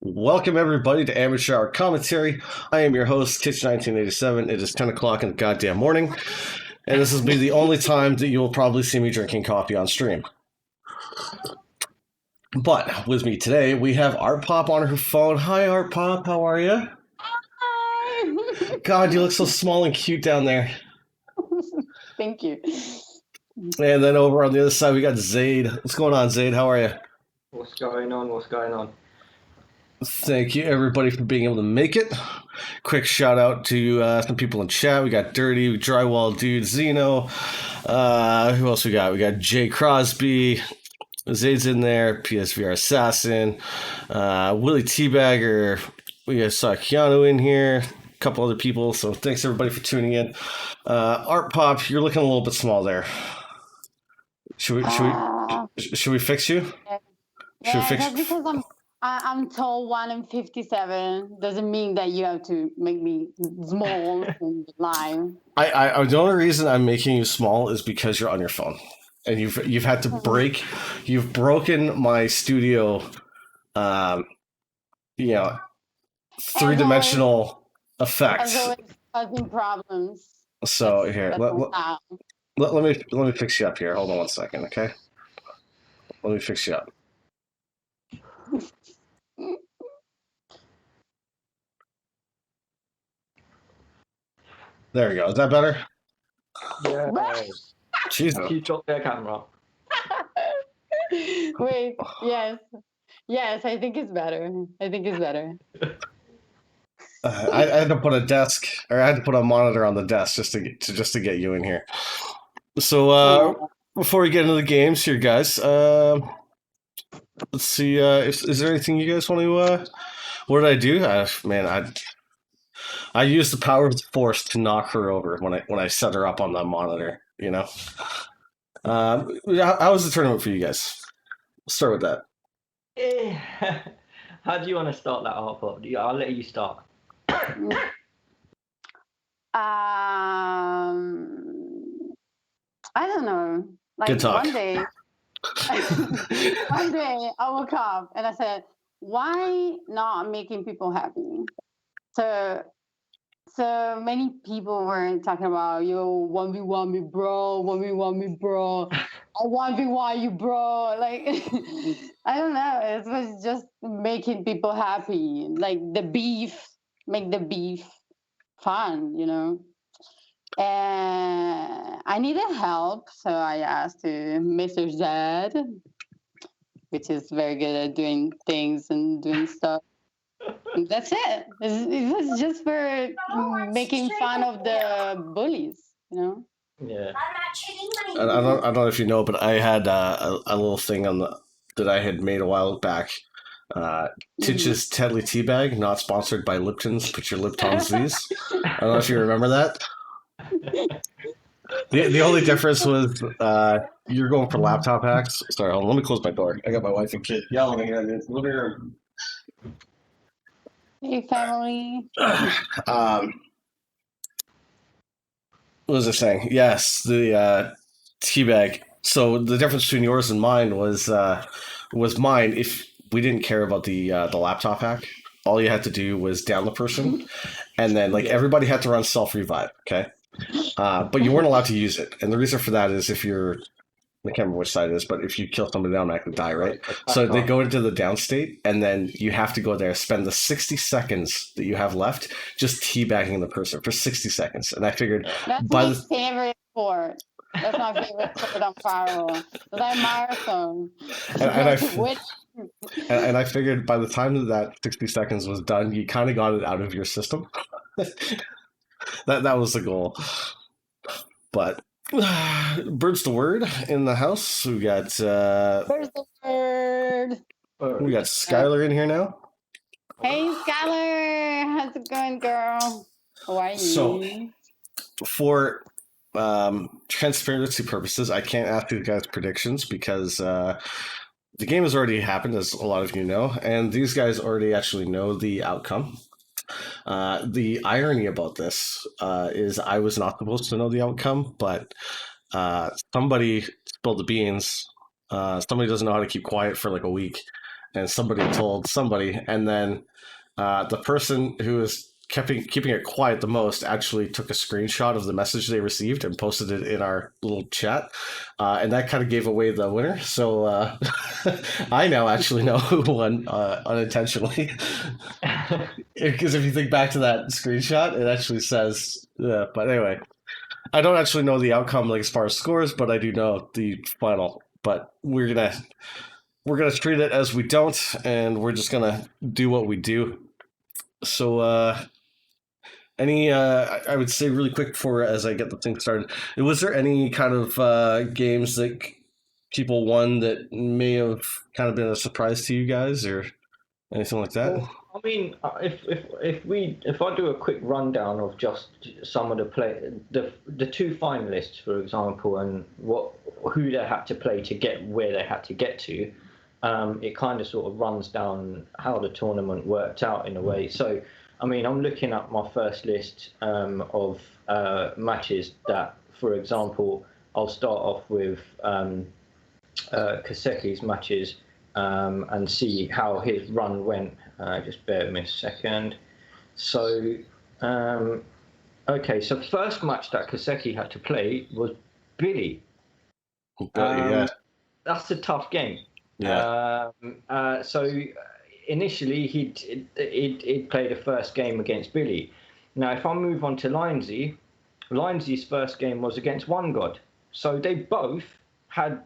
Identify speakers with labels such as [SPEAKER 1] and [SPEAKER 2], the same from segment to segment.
[SPEAKER 1] Welcome everybody to Amateur Hour Commentary. I am your host, Kitch1987. It is 10 o'clock in the goddamn morning, and this will be the only time that you will probably see me drinking coffee on stream. But with me today, we have Artpop on her phone. Hi, Artpop. How are you?
[SPEAKER 2] Hi.
[SPEAKER 1] God, you look so small and cute down there.
[SPEAKER 2] Thank you.
[SPEAKER 1] And then over on the other side, we got Zaid. What's going on, Zaid? How are you?
[SPEAKER 3] What's going on? What's going on?
[SPEAKER 1] Thank you, everybody, for being able to make it. Quick shout out to some people in chat. We got Dirty, Drywall Dude, Zeno. Who else we got? We got Jay Crosby. Zayd's in there. PSVR Assassin. Willie Teabagger. We saw Keanu in here. A couple other people. So thanks, everybody, for tuning in. Art Pop, you're looking a little bit small there. Should we fix you?
[SPEAKER 2] Yeah, that's because I'm tall, 1 and 57. Doesn't mean that you have to make me small and live.
[SPEAKER 1] The only reason I'm making you small is because you're on your phone, and you've had to you've broken my studio, three-dimensional effects.
[SPEAKER 2] As always, causing problems.
[SPEAKER 1] So here, let me fix you up here. Hold on one second, okay? Let me fix you up. There we go. Is that better?
[SPEAKER 3] Yeah.
[SPEAKER 1] Jesus.
[SPEAKER 3] You dropped their camera.
[SPEAKER 2] Wait, yes, I think it's better.
[SPEAKER 1] I had to put I had to put a monitor on the desk just to get you in here. So before we get into the games here, guys, let's see. Is there anything you guys want to? What did I do? Man, I used the power of the force to knock her over when I set her up on the monitor. You know. How was the tournament for you guys? Let's start with that.
[SPEAKER 3] How do you want to start that, Artpop? I'll let you start.
[SPEAKER 2] I don't know. Like
[SPEAKER 1] Good talk.
[SPEAKER 2] one day I woke up and I said, why not making people happy? So many people were talking about, yo, 1v1 me, bro, 1v1 me, bro. I 1v1 you, bro. Like, I don't know. It was just making people happy. Like make the beef fun, you know? And I needed help, so I asked to Mr. Zed, which is very good at doing things and doing stuff. And that's it. It was just for making fun of the bullies, you know?
[SPEAKER 3] Yeah.
[SPEAKER 1] I don't know if you know, but I had a little thing that I had made a while back. Titch's Tedley Teabag, not sponsored by Lipton's. Put your Lipton's these. I don't know if you remember that. The only difference was you're going for laptop hacks. Sorry, hold on, let me close my door. I got my wife and kid yelling here in the living room.
[SPEAKER 2] Hey, family.
[SPEAKER 1] What was I saying? Yes, the teabag. So the difference between yours and mine was mine. If we didn't care about the laptop hack, all you had to do was down the person, and then everybody had to run self revive. Okay, but you weren't allowed to use it, and the reason for that is if you're I can't remember which side it is, but if you kill somebody, they automatically die, right? So they go into the down state, and then you have to go there, spend the 60 seconds that you have left just teabagging the person for 60 seconds. And I figured...
[SPEAKER 2] That's my favorite sport. That's my favorite sport on Firewall. It's like marathon.
[SPEAKER 1] And I figured by the time that 60 seconds was done, you kind of got it out of your system. that was the goal. But... Bird's the word in the house. We got
[SPEAKER 2] Bird's the word.
[SPEAKER 1] We got Skylar in here now.
[SPEAKER 2] Hey Skylar, how's it going, girl? How are you?
[SPEAKER 1] So, for transparency purposes, I can't ask you guys predictions because the game has already happened, as a lot of you know, and these guys already actually know the outcome. The irony about this is I was not supposed to know the outcome, but somebody spilled the beans. Somebody doesn't know how to keep quiet for like a week, and somebody told somebody, and then the person who was keeping it quiet the most actually took a screenshot of the message they received and posted it in our little chat, and that kind of gave away the winner. So I now actually know who won unintentionally, because if you think back to that screenshot, it actually says. But anyway, I don't actually know the outcome like as far as scores, but I do know the final. But we're gonna treat it as we don't, and we're just gonna do what we do. So any I would say really quick before as I get the thing started, was there any kind of games that people won that may have kind of been a surprise to you guys or anything like that?
[SPEAKER 3] Well, I mean, if I do a quick rundown of just some of the two finalists, for example, and who they had to play to get where they had to get to, it kind of sort of runs down how the tournament worked out in a way. So, I mean, I'm looking at my first list of matches that, for example, I'll start off with Kiseki's matches and see how his run went. Just bear with me a second. So, okay, so first match that Kiseki had to play was Billy.
[SPEAKER 1] Yeah.
[SPEAKER 3] That's a tough game.
[SPEAKER 1] Yeah.
[SPEAKER 3] So initially he'd play the first game against Billy. Now, if I move on to Lyonsy, Lionsy's first game was against One God. So they both had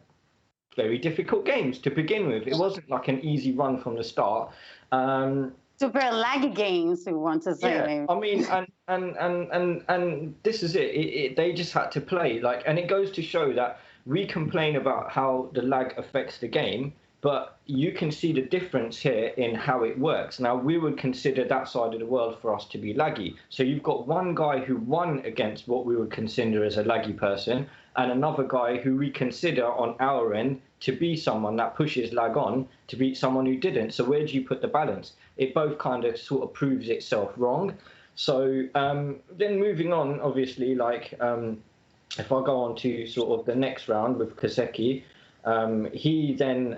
[SPEAKER 3] very difficult games to begin with. It wasn't like an easy run from the start.
[SPEAKER 2] Super laggy games, we want to say.
[SPEAKER 3] Yeah,
[SPEAKER 2] Maybe.
[SPEAKER 3] I mean, and this is it. They just had to play like, and it goes to show that we complain about how the lag affects the game, but you can see the difference here in how it works. Now, we would consider that side of the world for us to be laggy. So you've got one guy who won against what we would consider as a laggy person, and another guy who we consider on our end to be someone that pushes lag on to beat someone who didn't. So where do you put the balance? It both kind of sort of proves itself wrong. So then moving on, obviously, like if I go on to sort of the next round with Kiseki, he then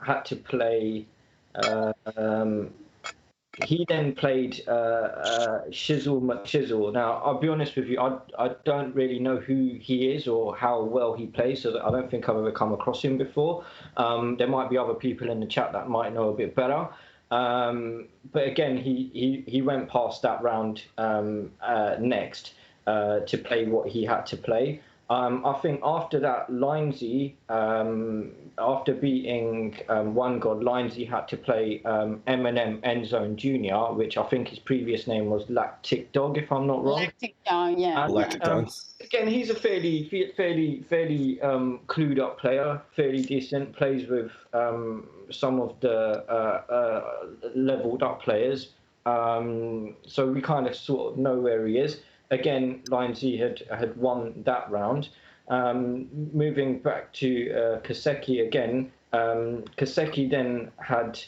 [SPEAKER 3] had to play. He then played Shizzle McShizzle. Now, I'll be honest with you, I don't really know who he is or how well he plays, so I don't think I've ever come across him before. There might be other people in the chat that might know a bit better. But again, he went past that round next to play what he had to play. I think after that, Lyonsy, after beating One God, Lyonsy had to play Eminem Endzone Jr., which I think his previous name was Lactic Dog, if I'm not wrong.
[SPEAKER 2] Lactic Dog, yeah.
[SPEAKER 1] Lactic Dog.
[SPEAKER 3] Again, he's a fairly clued up player, fairly decent, plays with some of the leveled up players. So we kind of sort of know where he is. Again, Lyonsy had won that round. Moving back to Kiseki again, Kiseki then had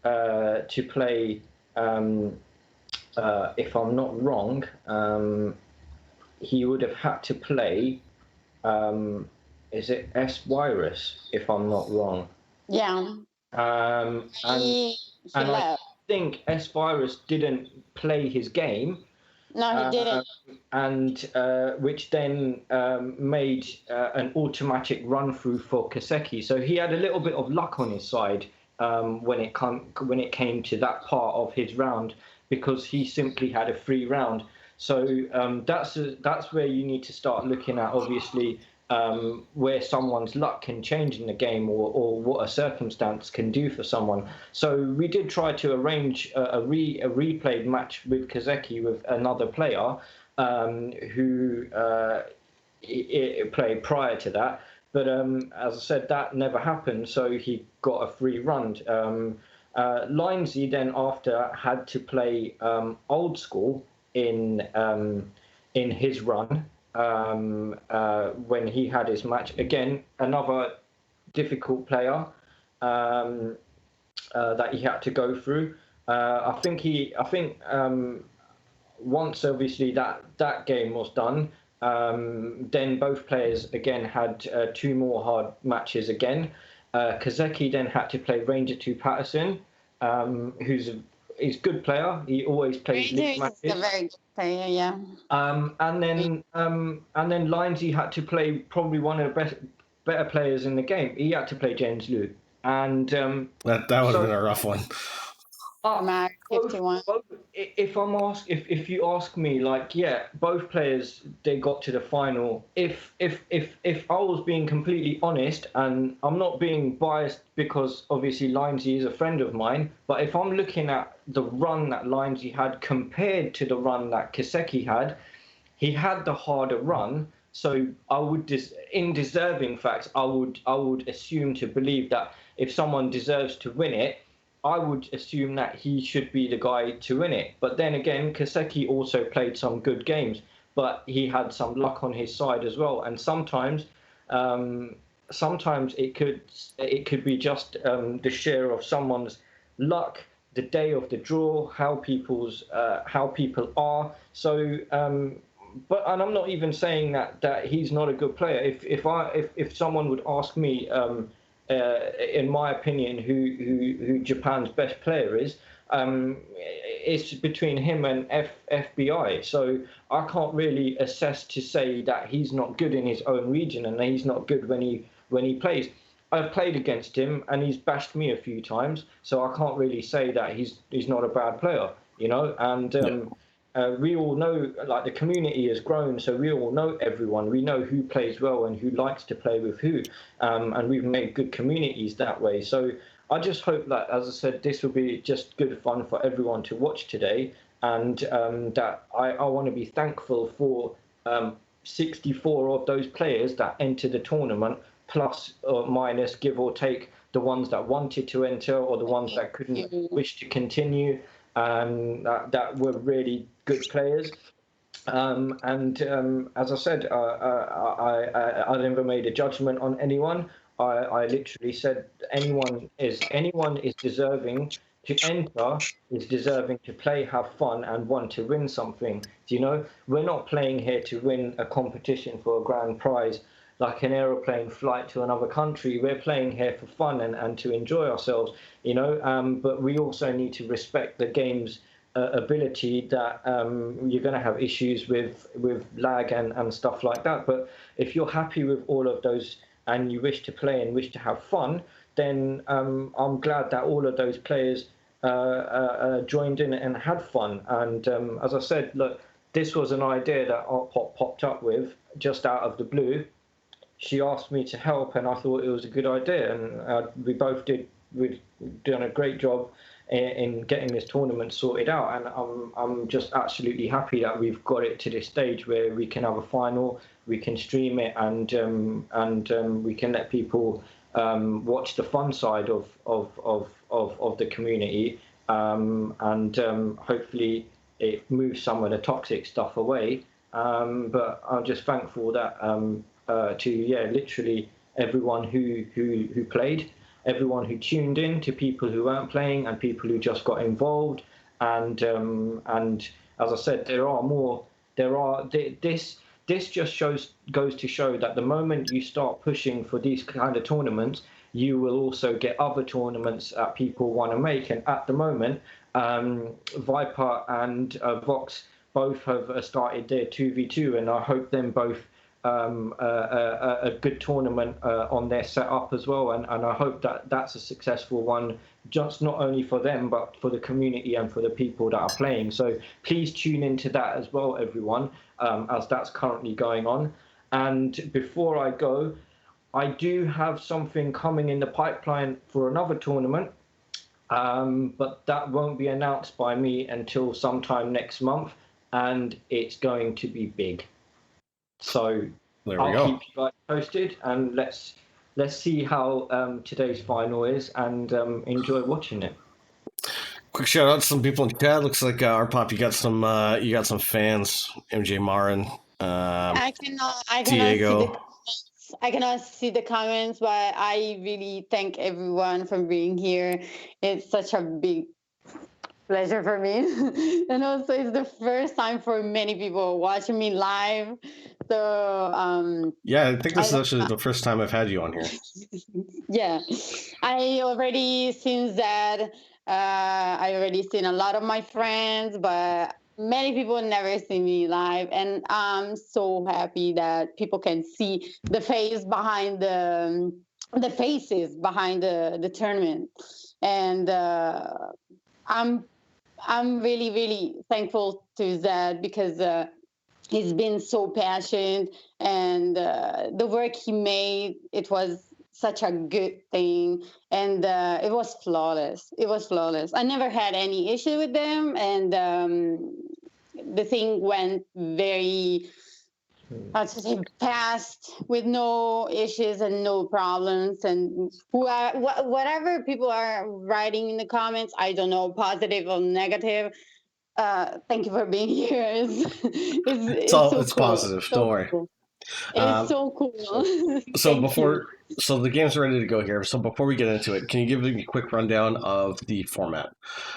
[SPEAKER 3] to play, if I'm not wrong, he would have had to play, is it S-Virus, if I'm not wrong?
[SPEAKER 2] Yeah.
[SPEAKER 3] And I think S-Virus didn't play his game.
[SPEAKER 2] No, he didn't.
[SPEAKER 3] And which then made an automatic run through for Kiseki. So he had a little bit of luck on his side when it came to that part of his round, because he simply had a free round. So that's where you need to start looking at, obviously, where someone's luck can change in the game, or what a circumstance can do for someone. So we did try to arrange a replayed match with Kiseki with another player who played prior to that. But as I said, that never happened, so he got a free run. Lyonsy then after had to play Old School in his run. When he had his match, again another difficult player that he had to go through. I think once obviously that game was done, then both players again had two more hard matches again. Kiseki then had to play Ranger 2 Patterson, who's a good player. He always plays
[SPEAKER 2] Ranger
[SPEAKER 3] league
[SPEAKER 2] is
[SPEAKER 3] matches.
[SPEAKER 2] a very good player, yeah.
[SPEAKER 3] And then Lyonsy had to play probably one of the better players in the game. He had to play James Liu, and
[SPEAKER 1] That would have
[SPEAKER 3] so
[SPEAKER 1] been a rough one.
[SPEAKER 2] Mark 51.
[SPEAKER 3] If you ask me, like, yeah, both players, they got to the final. If I was being completely honest, and I'm not being biased because obviously Lyonsy is a friend of mine, but if I'm looking at the run that Lyonsy had compared to the run that Kiseki had, he had the harder run. So I would in deserving facts, I would assume to believe that if someone deserves to win it, I would assume that he should be the guy to win it. But then again, Kiseki also played some good games, but he had some luck on his side as well. And um, sometimes it could be just the share of someone's luck, the day of the draw, how people are. So and I'm not even saying that he's not a good player. If someone would ask me, in my opinion, who Japan's best player is, it's between him and FBI. So I can't really assess to say that he's not good in his own region and he's not good when he plays. I've played against him and he's bashed me a few times, so I can't really say that he's not a bad player, And we all know, like, the community has grown, so we all know everyone. We know who plays well and who likes to play with who, and we've made good communities that way. So I just hope that, as I said, this will be just good fun for everyone to watch today, and that I want to be thankful for 64 of those players that entered the tournament, plus or minus, give or take, the ones that wanted to enter or the ones that couldn't wish to continue. That were really good players. As I said, I never made a judgment on anyone. I literally said anyone is deserving to enter, is deserving to play, have fun, and want to win something. We're not playing here to win a competition for a grand prize, like an aeroplane flight to another country. We're playing here for fun and to enjoy ourselves, but we also need to respect the game's ability, that you're going to have issues with lag and stuff like that. But if you're happy with all of those and you wish to play and wish to have fun, then I'm glad that all of those players joined in and had fun. And as I said, look, this was an idea that Artpop popped up with just out of the blue. She asked me to help, and I thought it was a good idea, and we both did. We've done a great job in getting this tournament sorted out, and I'm just absolutely happy that we've got it to this stage where we can have a final, we can stream it, and we can let people watch the fun side of the community, and hopefully it moves some of the toxic stuff away. But I'm just thankful that literally everyone who played, everyone who tuned in, to people who weren't playing and people who just got involved, and as I said, there are more. This just goes to show that the moment you start pushing for these kind of tournaments, you will also get other tournaments that people want to make. And at the moment, Viper and Vox both have started their 2v2, and I hope them both a good tournament on their setup as well, and I hope that that's a successful one, just not only for them but for the community and for the people that are playing. So please tune into that as well, everyone, as that's currently going on. And before I go, I do have something coming in the pipeline for another tournament, but that won't be announced by me until sometime next month, and it's going to be big. So I'll keep you guys posted, and let's see how today's final is, and enjoy watching it.
[SPEAKER 1] Quick shout out to some people in chat. Looks like Artpop, you got some fans. MJ Marin,
[SPEAKER 2] I cannot
[SPEAKER 1] Diego.
[SPEAKER 2] I cannot see the comments, but I really thank everyone for being here. It's such a big pleasure for me. And also, it's the first time for many people watching me live. So,
[SPEAKER 1] Yeah, I think this is
[SPEAKER 2] I
[SPEAKER 1] actually the first time I've had you on here.
[SPEAKER 2] yeah, I already since that I already seen a lot of my friends, but many people never see me live, and I'm so happy that people can see the face behind the faces behind the tournament, and I'm I'm really really thankful to that because. He's been so passionate, and the work he made, it was such a good thing, and it was flawless. It was flawless. I never had any issue with them, and the thing went very, how to say, fast, with no issues and no problems. And whatever people are writing in the comments, I don't know, positive or negative, thank you for being here. It's so
[SPEAKER 1] It's
[SPEAKER 2] cool.
[SPEAKER 1] positive. Don't
[SPEAKER 2] So
[SPEAKER 1] worry.
[SPEAKER 2] cool. It's
[SPEAKER 1] Um,
[SPEAKER 2] so cool.
[SPEAKER 1] so
[SPEAKER 2] Thank you.
[SPEAKER 1] before, so the game's ready to go here. So before we get into it, can you give me a quick rundown of the format?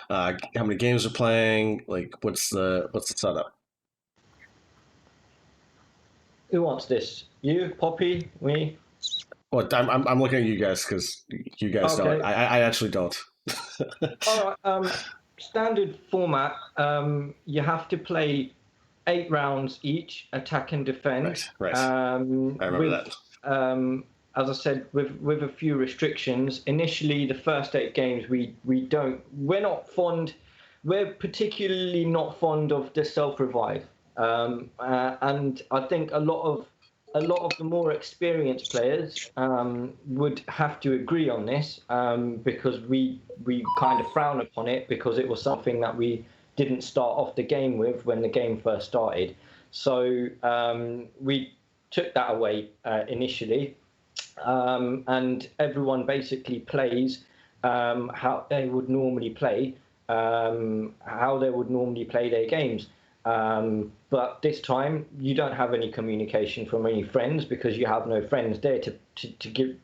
[SPEAKER 1] How many games are playing? Like, what's the setup?
[SPEAKER 3] Who wants this? You, Poppy, me?
[SPEAKER 1] Well, I'm looking at you guys because you guys know it.
[SPEAKER 3] Okay.
[SPEAKER 1] I actually don't.
[SPEAKER 3] All right. Standard format. You have to play 8 rounds each, attack and defend.
[SPEAKER 1] Right. I remember
[SPEAKER 3] With
[SPEAKER 1] that.
[SPEAKER 3] as I said, with a few restrictions. Initially, the first 8 games, we're not fond. We're particularly not fond of the self revive, and I think a lot of the more experienced players would have to agree on this, because we kind of frown upon it because it was something that we didn't start off the game with when the game first started. So we took that away initially, and everyone basically plays how they would normally play, their games. But this time you don't have any communication from any friends because you have no friends there to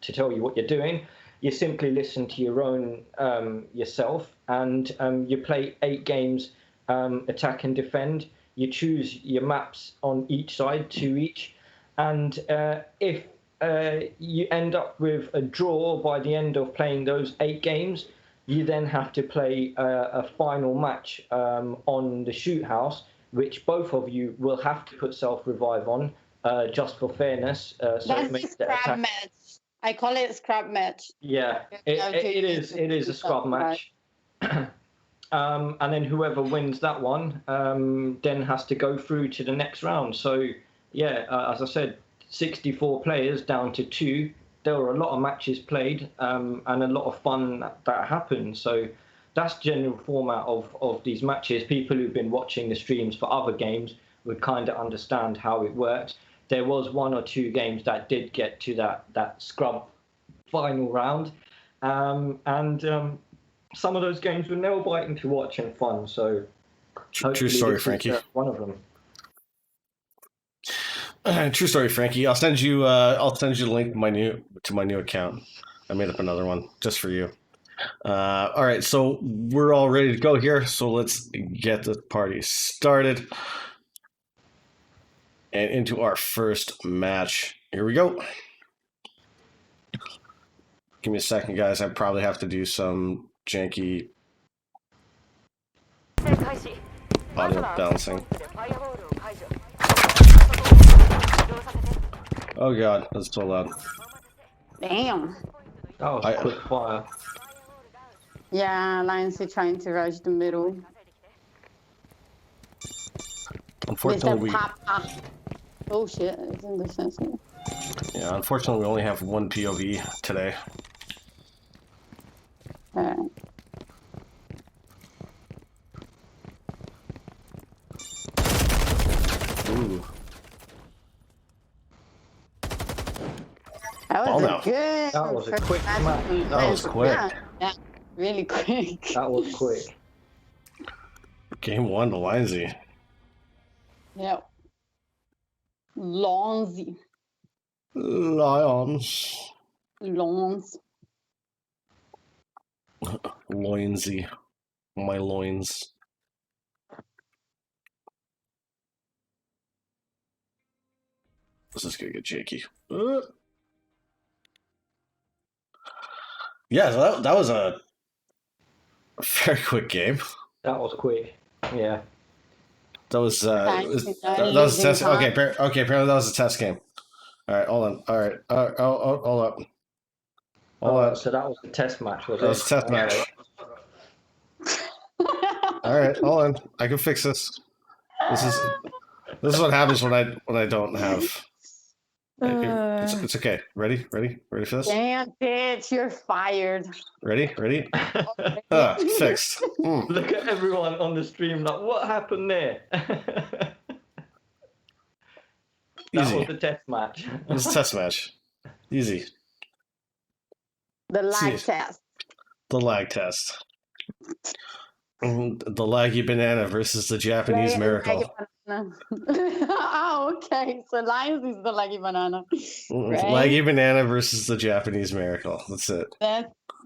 [SPEAKER 3] tell you what you're doing. You simply listen to your own yourself, and you play 8 games, attack and defend. You choose your maps on each side, 2 each, and if you end up with a draw by the end of playing those 8 games, you then have to play a final match on the shoot house, which both of you will have to put self revive on, just for fairness. So it
[SPEAKER 2] That's the
[SPEAKER 3] makes the
[SPEAKER 2] scrap
[SPEAKER 3] attack.
[SPEAKER 2] match. I call it scrap match.
[SPEAKER 3] Yeah, it is a scrub match. And then whoever wins that one then has to go through to the next round. So yeah, as I said, 64 players down to 2. There were a lot of matches played, and a lot of fun that happened. So that's general format of these matches. People who've been watching the streams for other games would kind of understand how it works. There was 1 or 2 games that did get to that scrub final round, and some of those games were nail biting to watch and fun. So
[SPEAKER 1] True story, Frankie.
[SPEAKER 3] One of them.
[SPEAKER 1] True story, Frankie. I'll send you. I'll send you the link to my new account. I made up another one just for you. All right, so we're all ready to go here. So let's get the party started and into our first match. Here we go. Give me a second, guys. I probably have to do some janky audio balancing. Oh god, that's so loud.
[SPEAKER 2] Damn.
[SPEAKER 3] That was quick fire.
[SPEAKER 2] Yeah, Lyonsy trying to rush the middle.
[SPEAKER 1] Unfortunately,
[SPEAKER 2] oh shit, it's in the sense.
[SPEAKER 1] Yeah, unfortunately, we only have one POV today.
[SPEAKER 2] Alright.
[SPEAKER 1] Ooh.
[SPEAKER 2] That was a quick
[SPEAKER 3] match.
[SPEAKER 1] That was quick.
[SPEAKER 2] Yeah, really quick.
[SPEAKER 3] That was quick.
[SPEAKER 1] Game 1 to Lyonsy.
[SPEAKER 2] Yeah. Lyonsy.
[SPEAKER 1] Lions.
[SPEAKER 2] Lyons.
[SPEAKER 1] Lyonsy. my loins. This is gonna get shaky. Yeah, so that was a very quick game.
[SPEAKER 3] That was quick. Yeah.
[SPEAKER 1] That was that was a
[SPEAKER 2] losing
[SPEAKER 1] test.
[SPEAKER 2] time.
[SPEAKER 1] Okay, apparently that was a test game. All right, hold on. All right, hold up. Hold on.
[SPEAKER 3] So that was the test match, was
[SPEAKER 1] That
[SPEAKER 3] it?
[SPEAKER 1] was a test match. All right, hold on. I can fix this. This is what happens when I don't have. It's okay. Ready for this?
[SPEAKER 2] Damn, bitch, you're fired.
[SPEAKER 1] Ready? Fixed.
[SPEAKER 3] Look at everyone on the stream like, what happened there? That
[SPEAKER 1] Easy.
[SPEAKER 3] was the test match.
[SPEAKER 1] It was a test match. Easy.
[SPEAKER 2] The lag
[SPEAKER 1] See.
[SPEAKER 2] test.
[SPEAKER 1] The lag test. The laggy banana versus the Japanese miracle.
[SPEAKER 2] Oh, okay. So Lyonsy is the laggy banana. Right?
[SPEAKER 1] Laggy banana versus the Japanese miracle. That's it.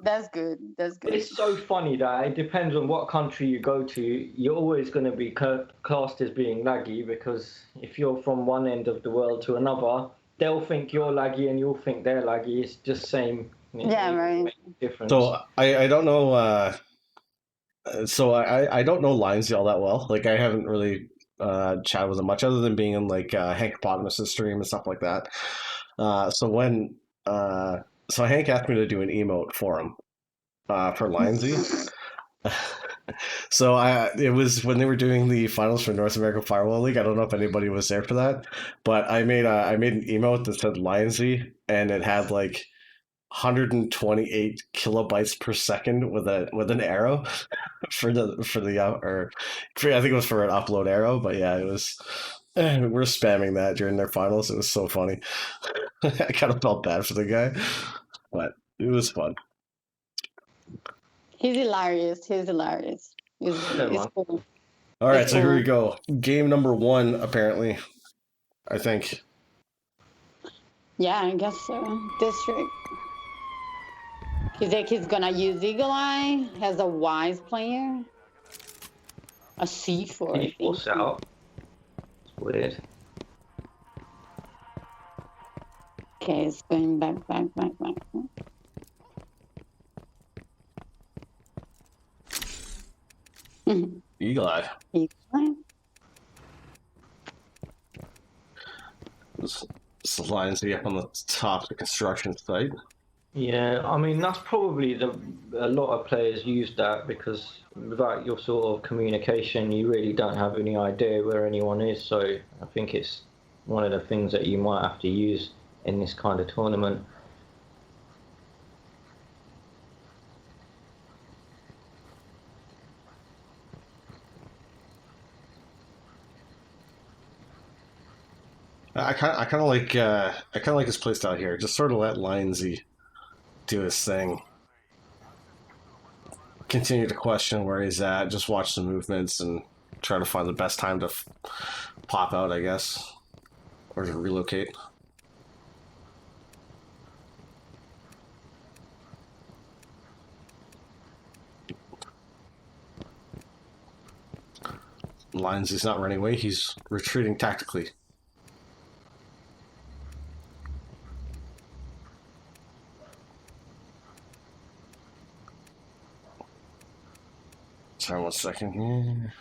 [SPEAKER 2] That's good. That's good.
[SPEAKER 3] It's so funny that it depends on what country you go to. You're always going to be classed as being laggy, because if you're from one end of the world to another, they'll think you're laggy and you'll think they're laggy. It's just same.
[SPEAKER 2] Yeah, right.
[SPEAKER 3] Difference.
[SPEAKER 1] So I don't know. I don't know Lyonsy all that well. Like, I haven't really chatted with him much, other than being in like Hank Potamus's stream and stuff like that. So Hank asked me to do an emote for him for Lyonsy. So it was when they were doing the finals for North American Firewall League. I don't know if anybody was there for that, but I made an emote that said Lyonsy, and it had like 128 kilobytes per second with an arrow for the I think it was for an upload arrow. But yeah, it was. We're spamming that during their finals. It was so funny. I kind of felt bad for the guy, but it was fun.
[SPEAKER 2] He's hilarious. He's cool.
[SPEAKER 1] All right, so here we go. Game number 1, apparently. I think.
[SPEAKER 2] Yeah, I guess so. District. Kiseki's gonna use Eagle Eye. Has a wise player. A C4.
[SPEAKER 3] C4 setup. It's weird.
[SPEAKER 2] Okay, it's going back.
[SPEAKER 1] Eagle Eye.
[SPEAKER 2] Eagle Eye.
[SPEAKER 1] This Lyonsy up on the top of the construction site.
[SPEAKER 3] Yeah, I mean, that's probably a lot of players use that, because without your sort of communication, you really don't have any idea where anyone is. So I think it's one of the things that you might have to use in this kind of tournament.
[SPEAKER 1] I kind of like his playstyle here. Just sort of let Lyonsy do his thing. Continue to question where he's at. Just watch the movements and try to find the best time to pop out, I guess, or to relocate. Lyonsy's not running away. He's retreating tactically. Sorry, 1 second here.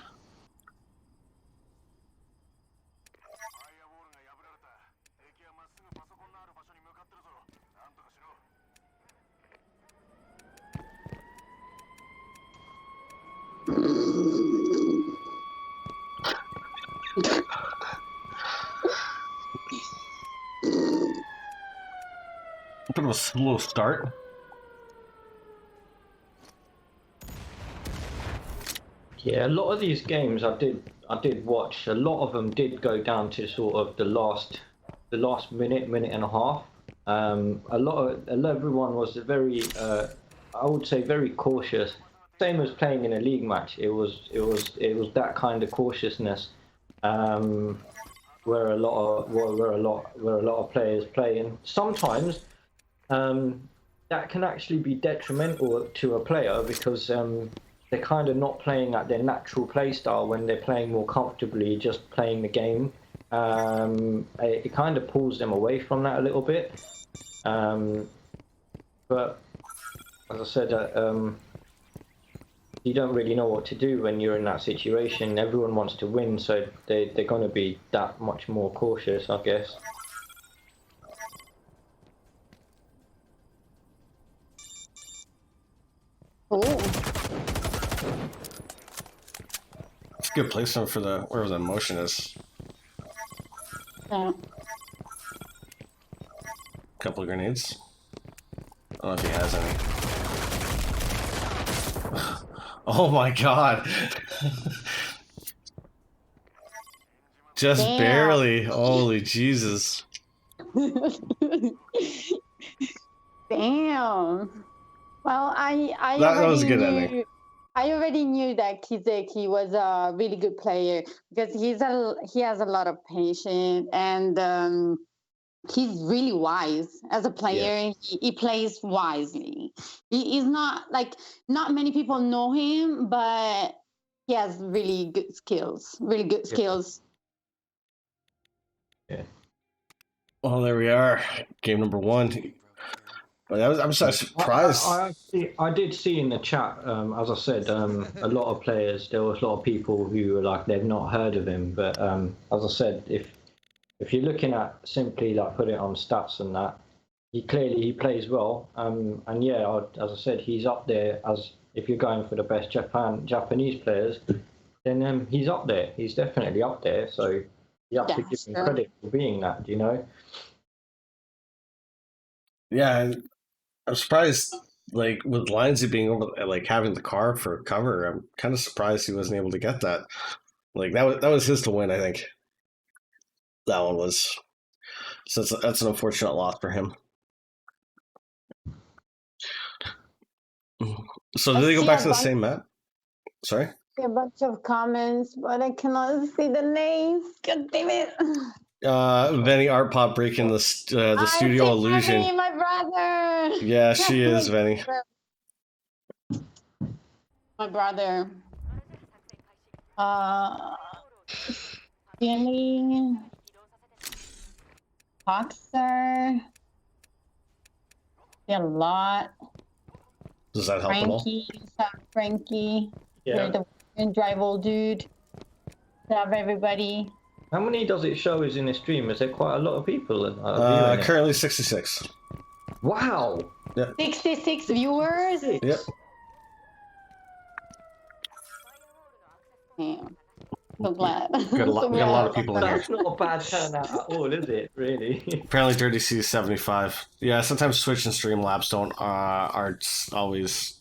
[SPEAKER 1] A bit of a slow start.
[SPEAKER 3] Yeah, a lot of these games I did watch. A lot of them did go down to sort of the last minute and a half. Everyone was very, I would say, very cautious. Same as playing in a league match. It was that kind of cautiousness, where a lot of players play, and sometimes that can actually be detrimental to a player, because they're kind of not playing at their natural play style when they're playing more comfortably, just playing the game. It kind of pulls them away from that a little bit. But as I said, you don't really know what to do when you're in that situation. Everyone wants to win, so they're going to be that much more cautious, I guess.
[SPEAKER 2] Oh,
[SPEAKER 1] It's a good placement for the wherever the motion is.
[SPEAKER 2] yeah.
[SPEAKER 1] Couple of grenades. I don't know if he has any. Oh my god! Just
[SPEAKER 2] Damn.
[SPEAKER 1] barely. Holy Jesus!
[SPEAKER 2] Damn. Well, I
[SPEAKER 1] That was a
[SPEAKER 2] already
[SPEAKER 1] good
[SPEAKER 2] knew.
[SPEAKER 1] ending.
[SPEAKER 2] I already knew that Kiseki was a really good player because he has a lot of patience and he's really wise as a player. He plays wisely. He's not like not many people know him, but he has really good skills. Really good skills.
[SPEAKER 3] Yeah.
[SPEAKER 1] Well, there we are. Game number 1. Well, I'm so surprised.
[SPEAKER 3] I did see in the chat, as I said, a lot of players. There was a lot of people who were like they've not heard of him. But as I said, if you're looking at simply like put it on stats and that, he plays well. And yeah, as I said, he's up there as if you're going for the best Japanese players, then he's up there. He's definitely up there. So you have to give him credit for being that. You know.
[SPEAKER 1] Yeah, I'm surprised. Like with Lyonsy being over, like having the car for cover, I'm kind of surprised he wasn't able to get that. Like that was his to win. I think that one was. So that's an unfortunate loss for him. So did they go back to the same map? Sorry?
[SPEAKER 2] A bunch of comments, but I cannot see the names. God damn it.
[SPEAKER 1] Venny Artpop breaking the studio illusion.
[SPEAKER 2] Venny, my brother.
[SPEAKER 1] Yeah, she is, Venny.
[SPEAKER 2] My brother. Jenny. Boxer. A lot.
[SPEAKER 1] Does that help at all?
[SPEAKER 2] Frankie.
[SPEAKER 3] Yeah.
[SPEAKER 2] You're the drive old dude. Love everybody.
[SPEAKER 3] How many does it show is in the stream? Is there quite a lot of people viewing it?
[SPEAKER 1] Currently 66.
[SPEAKER 3] Wow.
[SPEAKER 1] Yeah.
[SPEAKER 2] 66 viewers?
[SPEAKER 1] Yep.
[SPEAKER 2] Damn. So glad.
[SPEAKER 1] We got a lot of people in here.
[SPEAKER 3] That's not a bad turnout at all, is it? Really?
[SPEAKER 1] Apparently Dirty C is 75. Yeah, sometimes Twitch and Streamlabs aren't always...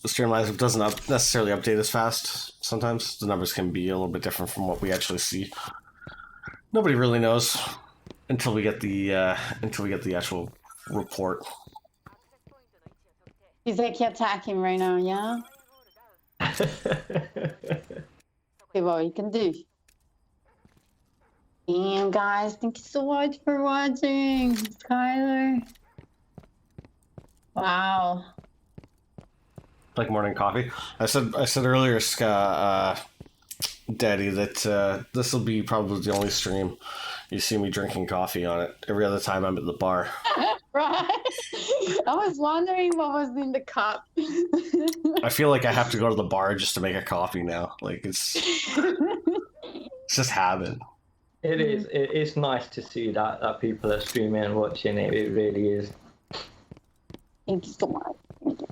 [SPEAKER 1] The Streamlabs doesn't necessarily update as fast. Sometimes the numbers can be a little bit different from what we actually see. Nobody really knows until we get the actual report.
[SPEAKER 2] He's like attacking right now, yeah? See what he can do. Damn, guys, thank you so much for watching. Skylar. Wow.
[SPEAKER 1] Like morning coffee. I said earlier, Daddy, that this will be probably the only stream you see me drinking coffee on it. Every other time I'm at the bar.
[SPEAKER 2] Right? I was wondering what was in the cup.
[SPEAKER 1] I feel like I have to go to the bar just to make a coffee now. Like it's just habit.
[SPEAKER 3] It is. It's nice to see that people are streaming and watching it. It really is.
[SPEAKER 2] Thank you so much. Thank you.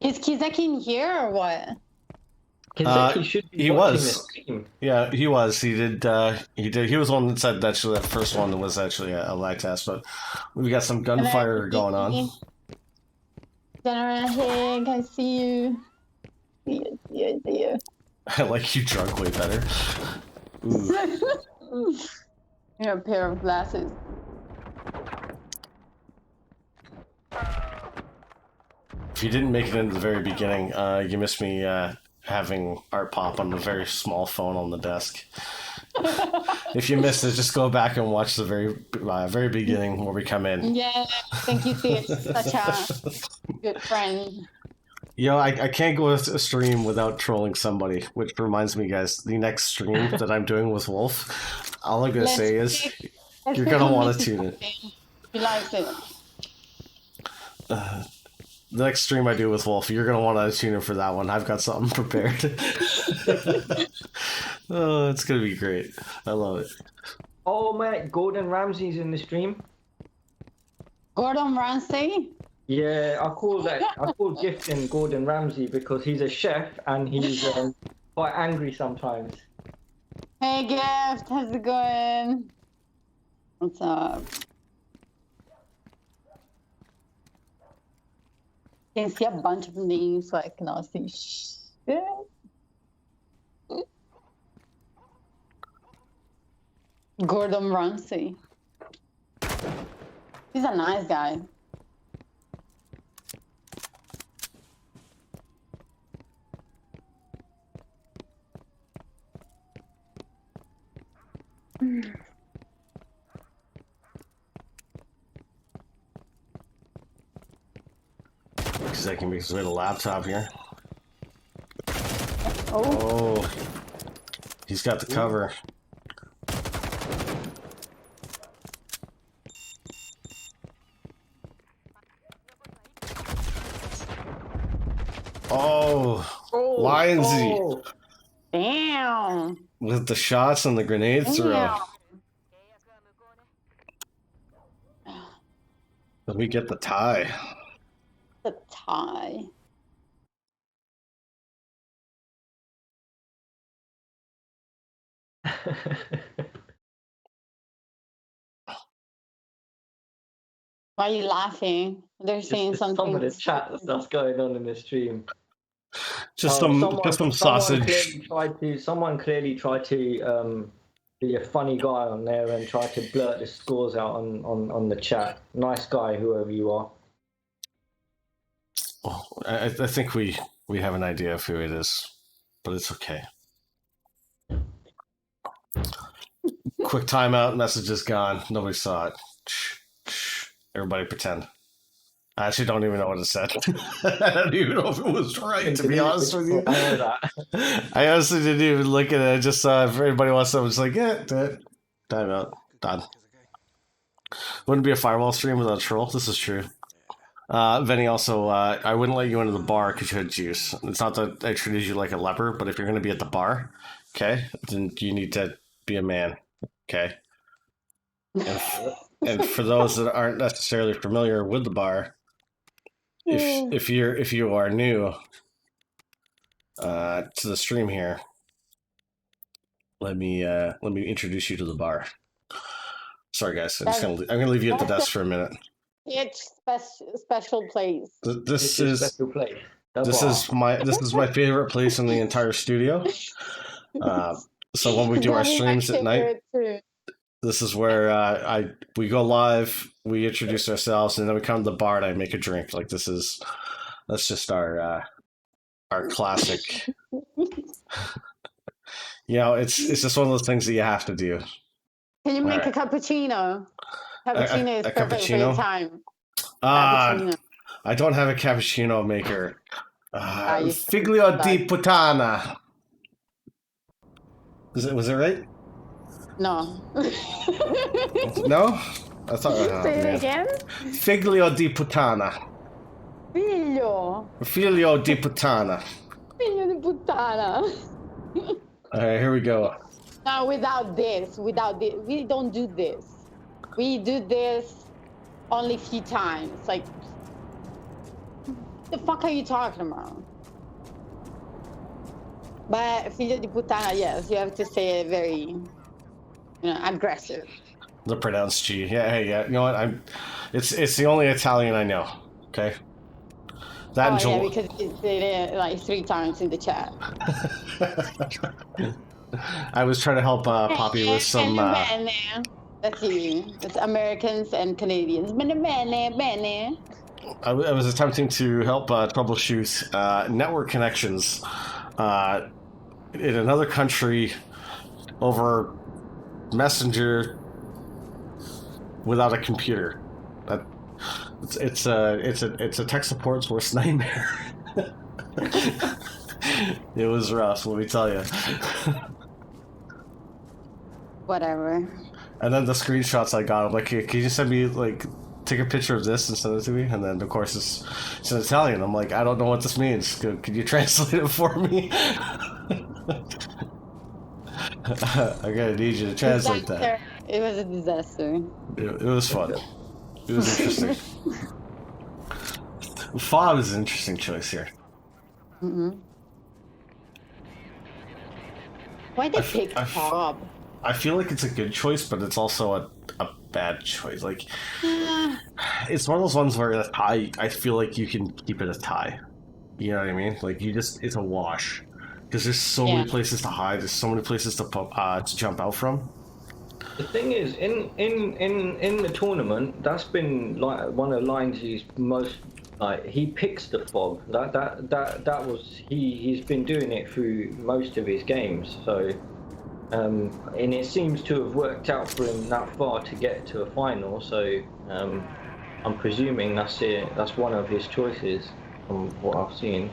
[SPEAKER 2] Is Kiseki in here or what?
[SPEAKER 3] Kiseki should be
[SPEAKER 1] he
[SPEAKER 3] watching
[SPEAKER 1] was.
[SPEAKER 3] the stream.
[SPEAKER 1] Yeah, he was. He did. He was the one that said actually that first one was actually a lag test, but we got some gunfire going on.
[SPEAKER 2] General Hig, I see you. See you.
[SPEAKER 1] I like you drunk way better. Ooh.
[SPEAKER 2] You have a pair of glasses.
[SPEAKER 1] If you didn't make it into the very beginning, you missed me having Artpop on the very small phone on the desk. If you missed it, just go back and watch the very beginning where we come in.
[SPEAKER 2] Yeah, thank you, Sid. Such a good friend.
[SPEAKER 1] I can't go a stream without trolling somebody, which reminds me, guys, the next stream that I'm doing with Wolf, all I'm going to say is you're going to want to tune in.
[SPEAKER 2] He likes it.
[SPEAKER 1] The next stream I do with Wolf, you're going to want to tune in for that one. I've got something prepared. Oh, it's going to be great. I love it.
[SPEAKER 3] Oh, man, Gordon Ramsay's in the stream.
[SPEAKER 2] Gordon Ramsay?
[SPEAKER 3] Yeah, I call Gifton Gordon Ramsay because he's a chef and he's quite angry sometimes.
[SPEAKER 2] Hey, Gift, how's it going? What's up? Can see a bunch of names so I cannot see shit. Gordon Ramsay. He's a nice guy.
[SPEAKER 1] Because I can make his way to the laptop here.
[SPEAKER 2] Oh.
[SPEAKER 1] He's got the cover. Oh, Lyonsy.
[SPEAKER 3] Oh.
[SPEAKER 2] Damn.
[SPEAKER 1] With the shots and the grenade throw. Let me get the tie.
[SPEAKER 2] The tie. Why are you laughing? They're saying something.
[SPEAKER 3] Some of the chat that's going on in the stream.
[SPEAKER 1] Just some sausage.
[SPEAKER 3] Someone clearly tried to be a funny guy on there and try to blurt the scores out on the chat. Nice guy, whoever you are.
[SPEAKER 1] Oh, I think we have an idea of who it is, but it's okay. Quick timeout, message is gone. Nobody saw it. Everybody pretend. I actually don't even know what it said. I don't even know if it was right, to be honest with you. I honestly didn't even look at it. I just saw if everybody wants something, it's like, yeah, timeout, done. Wouldn't be a firewall stream without a troll. This is true. Vinny, also, I wouldn't let you into the bar because you had juice. It's not that I treated you like a leper, but if you're going to be at the bar, okay, then you need to be a man, okay? And for those that aren't necessarily familiar with the bar, if you are new to the stream here, let me introduce you to the bar. Sorry, guys, I'm gonna leave you at the desk for a minute.
[SPEAKER 2] It's special place.
[SPEAKER 1] This is my favorite place in the entire studio. So when we do our streams at night, this is where we go live, we introduce ourselves, and then we come to the bar and I make a drink. Like that's just our classic. It's just one of those things that you have to do.
[SPEAKER 2] Can you make a cappuccino? Cappuccino is perfect for your time.
[SPEAKER 1] I don't have a cappuccino maker. Figlio di puttana. Was it right?
[SPEAKER 2] No.
[SPEAKER 1] No? I thought.
[SPEAKER 2] Say it again.
[SPEAKER 1] Figlio di puttana. Figlio di puttana.
[SPEAKER 2] Figlio di puttana.
[SPEAKER 1] All right, here we go.
[SPEAKER 2] No, without this, we don't do this. We do this only a few times. Like, the fuck are you talking about? But figlio di puttana, yes, you have to say it very, aggressive.
[SPEAKER 1] The pronounced G. Yeah, hey, yeah. You know what? It's the only Italian I know. Okay. That
[SPEAKER 2] yeah, because you did it like 3 times in the chat.
[SPEAKER 1] I was trying to help Poppy with some.
[SPEAKER 2] That's you. It's Americans and Canadians.
[SPEAKER 1] I was attempting to help troubleshoot network connections in another country over messenger without a computer. That it's a tech support's worst nightmare. It was rough, let me tell you.
[SPEAKER 2] Whatever.
[SPEAKER 1] And then the screenshots I got, I'm like, "Hey, can you send me, like, take a picture of this and send it to me?" And then, of course, it's in Italian. I'm like, I don't know what this means. Can you translate it for me? I'm gonna need you to translate that.
[SPEAKER 2] It was a disaster.
[SPEAKER 1] It was fun. It was interesting. Fob is an interesting choice here.
[SPEAKER 2] Why they pick Bob?
[SPEAKER 1] I feel like it's a good choice, but it's also a bad choice. Like, it's one of those ones where a tie, I feel like you can keep it a tie. You know what I mean? Like, it's a wash. Because there's so many places to hide, there's so many places to jump out from.
[SPEAKER 3] The thing is, in the tournament, that's been like one of Lionsy's most, like, he picks the fog. That was he's been doing it through most of his games. So, and it seems to have worked out for him that far to get to a final. So, I'm presuming that's it. That's one of his choices from what I've seen.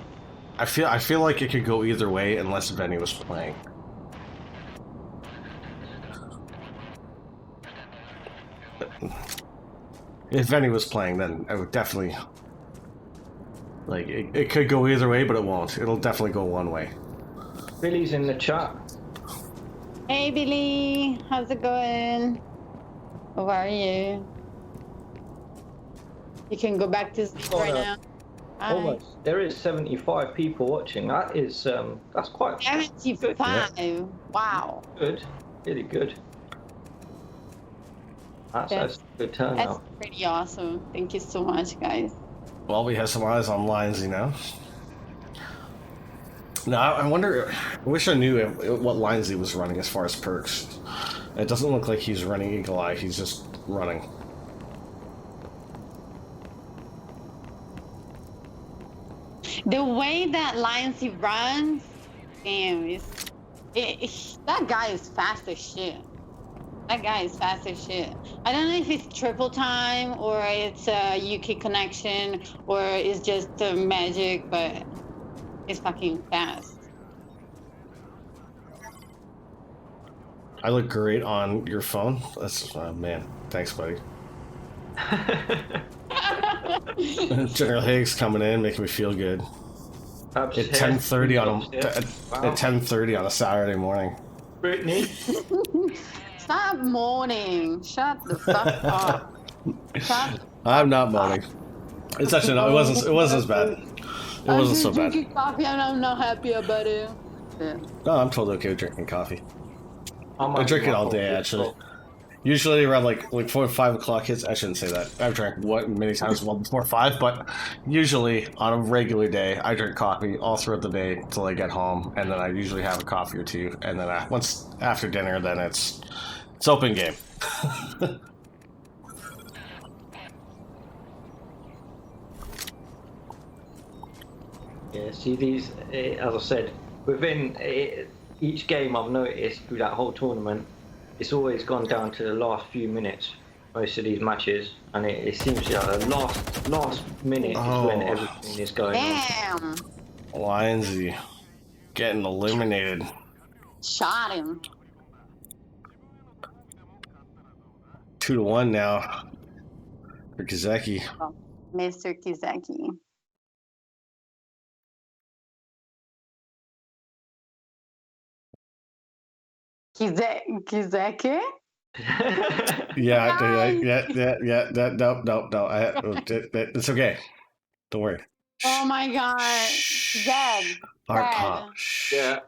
[SPEAKER 1] I feel like it could go either way unless Benny was playing. If Benny was playing, then I would definitely, like, it could go either way, but it won't. It'll definitely go one way.
[SPEAKER 3] Billy's in the chat.
[SPEAKER 2] Hey Billy, how's it going? How are you? You can go back to sleep right now. Hi.
[SPEAKER 3] Almost. There is 75 people watching. That is that's quite
[SPEAKER 2] 75.
[SPEAKER 3] Yeah.
[SPEAKER 2] Wow.
[SPEAKER 3] Good. Really good. That's a good turnout.
[SPEAKER 2] That's pretty awesome. Thank you so much, guys.
[SPEAKER 1] Well, we have some eyes on Lyonsy now. Now, I wonder, I wish I knew what Lyonsy was running as far as perks. It doesn't look like he's running Eagle Eye, he's just running.
[SPEAKER 2] The way that Lyonsy runs, damn, that guy is fast as shit. That guy is fast as shit. I don't know if it's triple time or it's a UK connection or it's just magic, but it's fucking fast.
[SPEAKER 1] I look great on your phone. That's, man, thanks, buddy. General Higgs coming in, making me feel good. At 10:30 at 10:30 on a Saturday morning.
[SPEAKER 3] Brittany.
[SPEAKER 2] Stop moaning. Shut the fuck up.
[SPEAKER 1] I'm not moaning. It's actually no. It wasn't as bad. It wasn't so bad.
[SPEAKER 2] Drinking coffee and I'm not happy about it. Yeah.
[SPEAKER 1] No, I'm totally okay with drinking coffee. I drink it all day, actually. Usually around like 4 or 5 o'clock hits. I shouldn't say that. I've drank many times well before 5, but usually on a regular day, I drink coffee all throughout the day until I get home, and then I usually have a coffee or two, and then once after dinner, then it's open game.
[SPEAKER 3] Yeah, see these, as I said, within each game I've noticed through that whole tournament, it's always gone down to the last few minutes, most of these matches, and it seems like the last minute is when everything is going on.
[SPEAKER 1] Lyonsy getting eliminated.
[SPEAKER 2] Shot him.
[SPEAKER 1] 2-1 now for Kiseki.
[SPEAKER 2] Oh, Mr. Kiseki. Kiseki?
[SPEAKER 1] Yeah. No. It's okay. Don't worry.
[SPEAKER 2] Oh my god. Zed.
[SPEAKER 1] Artpop.
[SPEAKER 3] Yeah.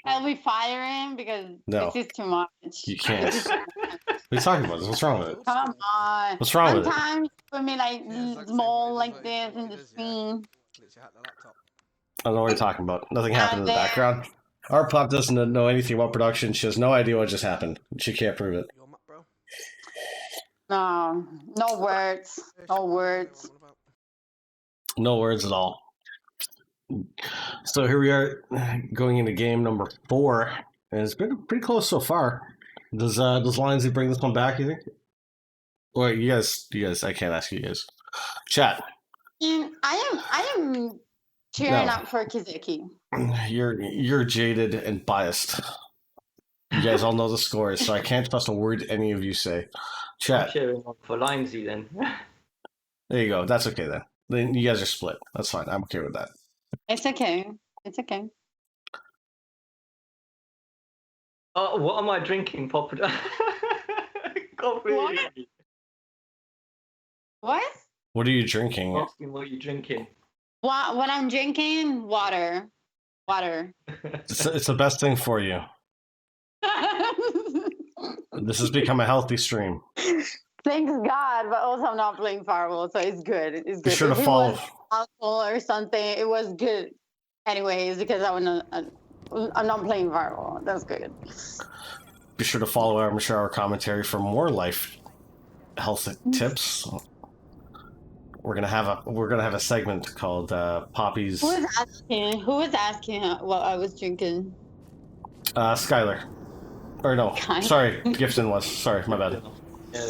[SPEAKER 2] Can we fire him? Because this is too much.
[SPEAKER 1] You can't. What are you talking about? What's wrong with it?
[SPEAKER 2] Come on.
[SPEAKER 1] What's wrong with it?
[SPEAKER 2] Sometimes put me like small like this in the screen.
[SPEAKER 1] I don't know what you're talking about. Nothing happened in the background. Artpop doesn't know anything about production. She has no idea what just happened. She can't prove it.
[SPEAKER 2] No words. No words.
[SPEAKER 1] No words at all. So here we are going into game number 4. And it's been pretty close so far. Does Lyonsy bring this one back? You think? Or you guys, I can't ask you guys. Chat.
[SPEAKER 2] And I am cheering
[SPEAKER 1] No,
[SPEAKER 2] up for Kiseki.
[SPEAKER 1] you're jaded and biased. You guys all know the scores, so I can't trust a word any of you say.
[SPEAKER 3] I'm
[SPEAKER 1] Chat.
[SPEAKER 3] cheering on for Lyonsy then.
[SPEAKER 1] There you go. That's okay then. Then you guys are split. That's fine. I'm okay with that.
[SPEAKER 2] It's okay. It's okay.
[SPEAKER 3] Oh, what am I drinking, Papa? Coffee.
[SPEAKER 2] What? What?
[SPEAKER 1] What are you drinking?
[SPEAKER 3] Asking what you're drinking.
[SPEAKER 2] What I'm drinking? Water. Water.
[SPEAKER 1] It's the best thing for you. This has become a healthy stream.
[SPEAKER 2] Thanks God, but also I'm not playing Firewall, so it's good. It's good.
[SPEAKER 1] Be sure to
[SPEAKER 2] If it
[SPEAKER 1] follow.
[SPEAKER 2] was alcohol or something, it was good. Anyways, because I'm not playing Firewall. That's good.
[SPEAKER 1] Be sure to follow our Amateur Hour commentary for more life health tips. We're gonna have a segment called Poppy's.
[SPEAKER 2] Who was asking what I was drinking?
[SPEAKER 1] Skylar. Or no,
[SPEAKER 2] Skylar?
[SPEAKER 1] sorry, Gifton was. Sorry, my bad.
[SPEAKER 3] Yeah.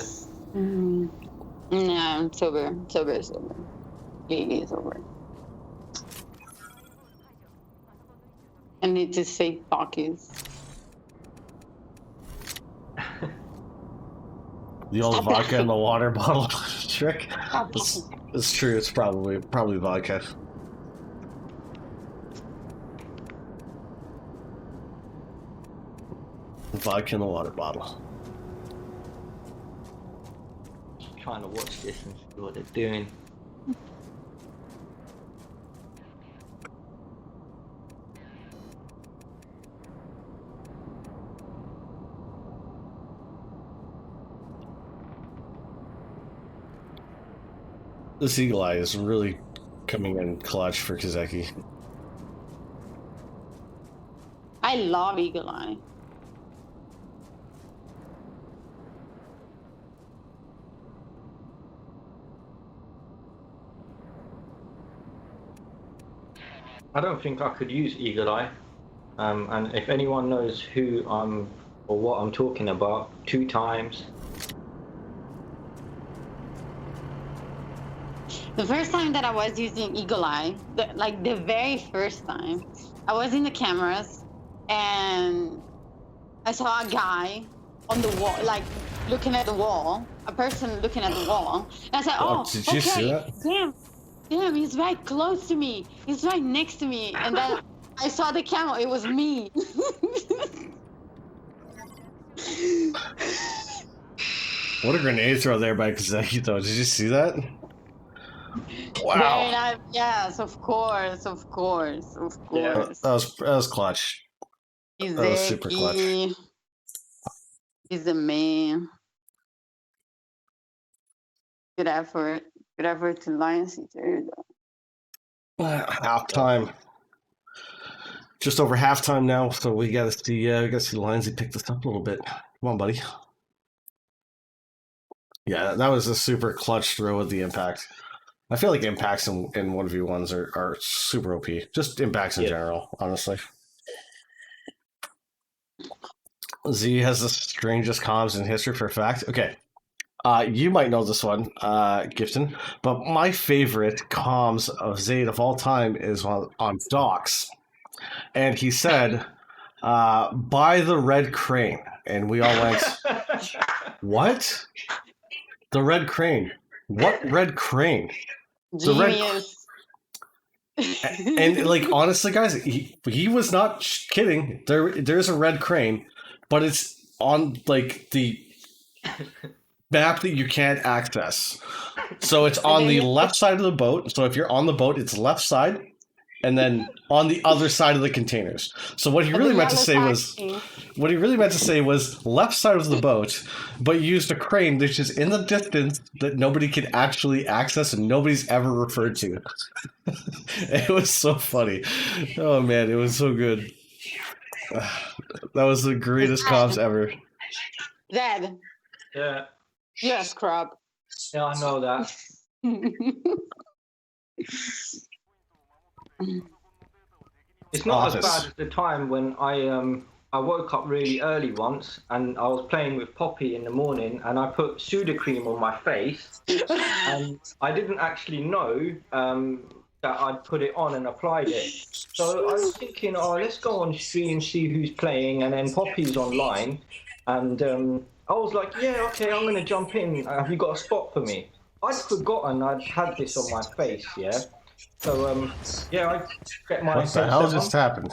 [SPEAKER 2] No, I'm sober. Sober. Really sober. I need to say pockets.
[SPEAKER 1] The old
[SPEAKER 2] Stop
[SPEAKER 1] vodka
[SPEAKER 2] it.
[SPEAKER 1] in the water bottle trick.
[SPEAKER 2] Stop
[SPEAKER 1] It's true. It's probably vodka. Vodka in the water bottle.
[SPEAKER 3] Trying to watch this and see what they're doing.
[SPEAKER 1] This eagle eye is really coming in clutch for Kiseki.
[SPEAKER 2] I love Eagle Eye.
[SPEAKER 3] I don't think I could use Eagle Eye. And if anyone knows who I'm or what I'm talking about, 2 times.
[SPEAKER 2] The first time that I was using Eagle Eye, the very first time, I was in the cameras and I saw a guy on the wall, like looking at the wall, a person looking at the wall. And I said, oh,
[SPEAKER 1] Did you see that?
[SPEAKER 2] Damn, he's right close to me. He's right next to me. And then I saw the camera, it was me.
[SPEAKER 1] What a grenade throw there by Kiseki, though. Did you see that? Wow.
[SPEAKER 2] Very nice. Yes, of course.
[SPEAKER 3] Yeah.
[SPEAKER 1] That was clutch.
[SPEAKER 2] He's
[SPEAKER 1] That was super clutch.
[SPEAKER 2] He's the man. Good effort. Good effort to Lyonsy too.
[SPEAKER 1] Halftime. Just over halftime now, so we gotta see Lyonsy pick this up a little bit. Come on, buddy. Yeah, that was a super clutch throw with the impact. I feel like impacts in 1v1s are super OP. Just impacts in general, honestly. Z has the strangest comms in history for a fact. Okay. You might know this one, Gifton, but my favorite comms of Zayd of all time is on Docs. And he said, buy the red crane. And we all went, what? The red crane? What red crane? The
[SPEAKER 2] Genius.
[SPEAKER 1] And like, honestly, guys, he was not kidding. There's a red crane, but it's on like the map that you can't access. So it's on the left side of the boat. So if you're on the boat, it's left side, and then on the other side of the containers. So what he really meant to say was left side of the boat, but used a crane that's just in the distance that nobody can actually access and nobody's ever referred to. It was so funny. Oh man, it was so good. That was the greatest comms ever.
[SPEAKER 2] Zed.
[SPEAKER 3] Yeah.
[SPEAKER 2] You're a scrub.
[SPEAKER 3] Yeah, I know that. It's not as bad as the time when I I woke up really early once, and I was playing with Poppy in the morning, and I put Sudocrem on my face, and I didn't actually know that I'd put it on and applied it. So I was thinking, oh, let's go on stream, see who's playing, and then Poppy's online, and I was like, yeah, okay, I'm gonna jump in. Have you got a spot for me? I'd forgotten I'd had this on my face, yeah. So yeah, I get my
[SPEAKER 1] What the hell
[SPEAKER 3] headset
[SPEAKER 1] just
[SPEAKER 3] on,
[SPEAKER 1] happened?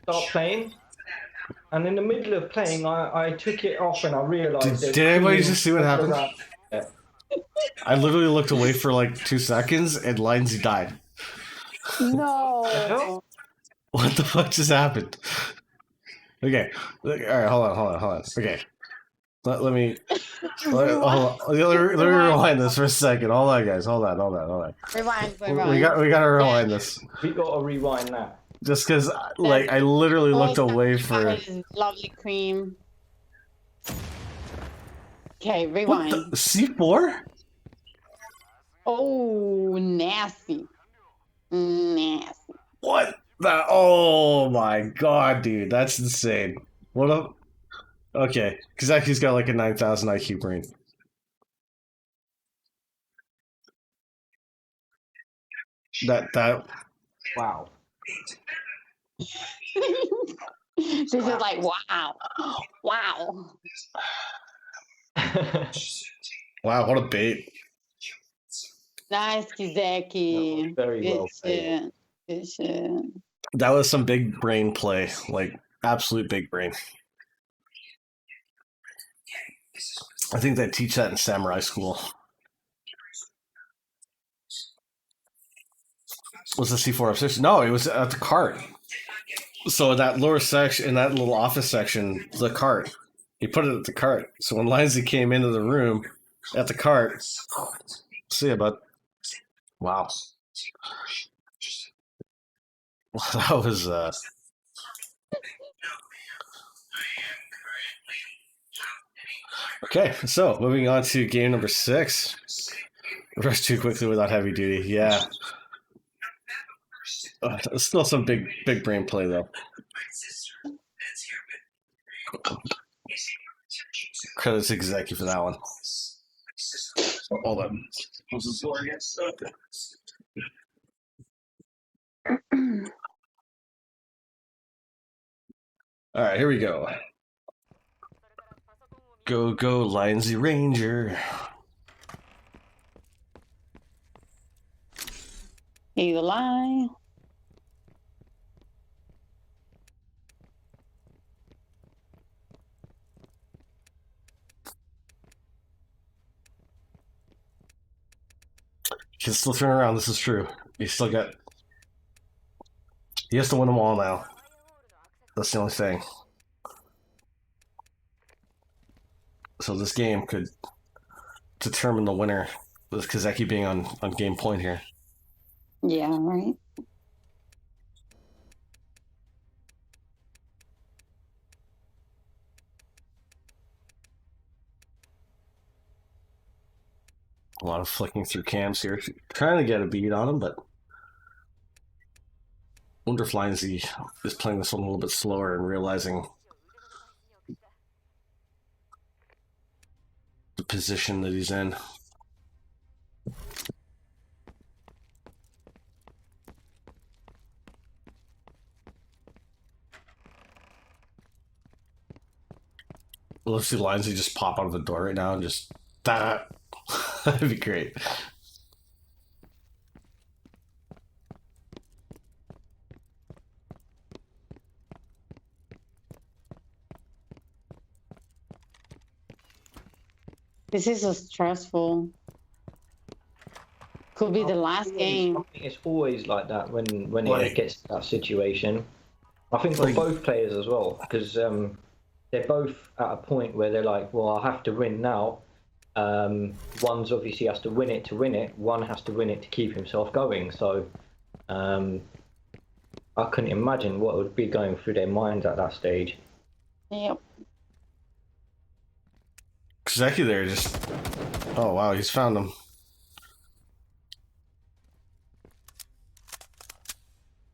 [SPEAKER 3] start playing, and in the middle of playing, I took it off and I realised there's
[SPEAKER 1] Did anybody
[SPEAKER 3] cream
[SPEAKER 1] just see what
[SPEAKER 3] all
[SPEAKER 1] happened?
[SPEAKER 3] around. Yeah.
[SPEAKER 1] I literally looked away for like 2 seconds and Lyonsy died.
[SPEAKER 2] No.
[SPEAKER 1] What the fuck just happened? Okay. All right, hold on. Okay. Let me let me rewind this for a second. Hold on, guys. Hold on.
[SPEAKER 2] Rewind.
[SPEAKER 1] We gotta rewind this.
[SPEAKER 3] We got to rewind that.
[SPEAKER 1] Just because, like, I literally looked away for.
[SPEAKER 2] His lovely cream. Okay, rewind.
[SPEAKER 1] C4?
[SPEAKER 2] Oh, nasty. Nasty.
[SPEAKER 1] What the? Oh my god, dude, that's insane. What a. Okay, Kiseki's got like a 9,000 IQ brain. That.
[SPEAKER 3] Wow.
[SPEAKER 2] She's just like, wow. Wow.
[SPEAKER 1] Wow, what a bait.
[SPEAKER 2] Nice, Kiseki.
[SPEAKER 3] Very
[SPEAKER 2] Good
[SPEAKER 3] well
[SPEAKER 2] shit. Good shit.
[SPEAKER 1] That was some big brain play, like absolute big brain. I think they teach that in samurai school. Was the C4 upstairs? No, it was at the cart. So in that lower section, in that little office section, the cart. He put it at the cart. So when Lyonsy came into the room at the cart, see ya, bud. Wow. That was Okay, so moving on to game number 6. Rush too quickly without heavy duty. Yeah. Still some big brain play though. Credit to Kiseki for that one. Hold on. All right, here we go. Go, Lyonsy Ranger.
[SPEAKER 2] You lie.
[SPEAKER 1] He can still turn around. This is true. He still got. He has to win them all now. That's the only thing. So this game could determine the winner with Kiseki being on game point here.
[SPEAKER 2] Yeah, right.
[SPEAKER 1] A lot of flicking through cams here. Trying to get a beat on him, but I wonder if Lyonsy is playing this one a little bit slower and realizing the position that he's in. Let's see Lyonsy just pop out of the door right now and just that. That'd be great.
[SPEAKER 2] This is so stressful. Could be the last game.
[SPEAKER 3] I think it's always like that when
[SPEAKER 1] Like-
[SPEAKER 3] it gets to that situation. I think for
[SPEAKER 1] Like-
[SPEAKER 3] both players as well, because they're both at a point where they're like, well, I have to win now. One's obviously has to win it to win it. One has to win it to keep himself going. So I couldn't imagine what would be going through their minds at that stage.
[SPEAKER 2] Yep.
[SPEAKER 1] Kiseki there just. Oh wow, he's found him.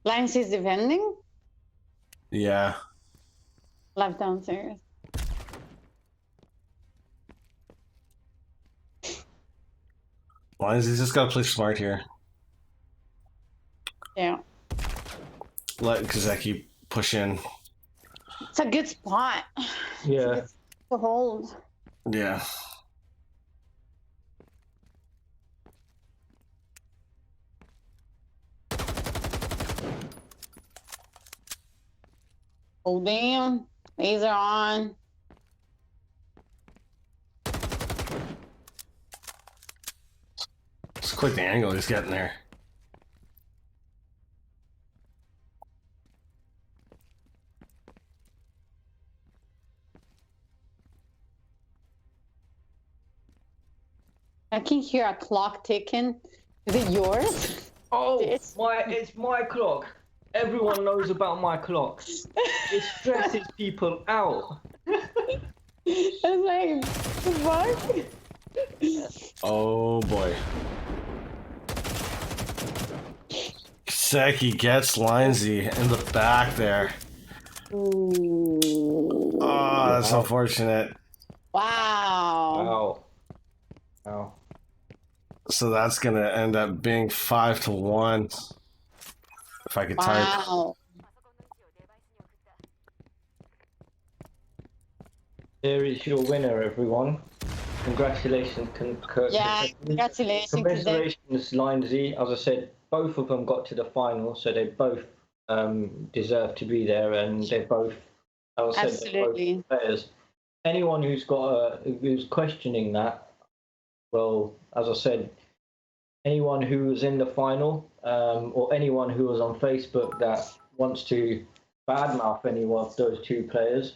[SPEAKER 2] Lyonsy is defending?
[SPEAKER 1] Yeah.
[SPEAKER 2] Left downstairs.
[SPEAKER 1] Lyonsy just gotta play smart here.
[SPEAKER 2] Yeah.
[SPEAKER 1] Let Kiseki push in.
[SPEAKER 2] It's a good spot.
[SPEAKER 3] Yeah.
[SPEAKER 2] It's to hold.
[SPEAKER 1] Yeah.
[SPEAKER 2] Holding. Laser on.
[SPEAKER 1] It's quite the angle he's getting there.
[SPEAKER 2] I can hear a clock ticking. Is it yours?
[SPEAKER 3] Oh,
[SPEAKER 2] It's-
[SPEAKER 3] it's my clock. Everyone knows about my clock. It stresses people out.
[SPEAKER 2] It's like, the fuck?
[SPEAKER 1] Oh boy. Kiseki gets Lyonsy in the back there.
[SPEAKER 2] Ooh.
[SPEAKER 1] Oh, that's unfortunate.
[SPEAKER 2] Wow.
[SPEAKER 3] Wow.
[SPEAKER 1] So that's gonna end up being 5-1. If I could type.
[SPEAKER 2] Wow.
[SPEAKER 3] There is your winner, everyone. Congratulations,
[SPEAKER 2] Yeah, congratulations.
[SPEAKER 3] Congratulations, Lyonsy. As I said, both of them got to the final, so they both deserve to be there, and they're both, as I said, they're
[SPEAKER 2] Absolutely.
[SPEAKER 3] both players. Anyone who's who's questioning that, well, as I said, anyone who was in the final, or anyone who was on Facebook that wants to badmouth any of those two players,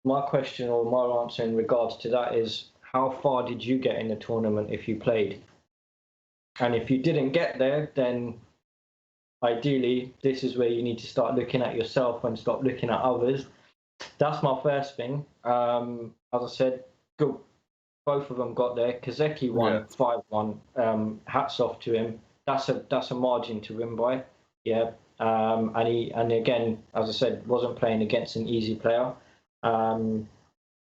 [SPEAKER 3] my question or my answer in regards to that is, how far did you get in the tournament if you played? And if you didn't get there, then ideally, this is where you need to start looking at yourself and stop looking at others. That's my first thing. As I said, good. Both of them got there. Kiseki won 5-1. Hats off to him. That's a margin to win by. Yeah. And again, as I said, wasn't playing against an easy player.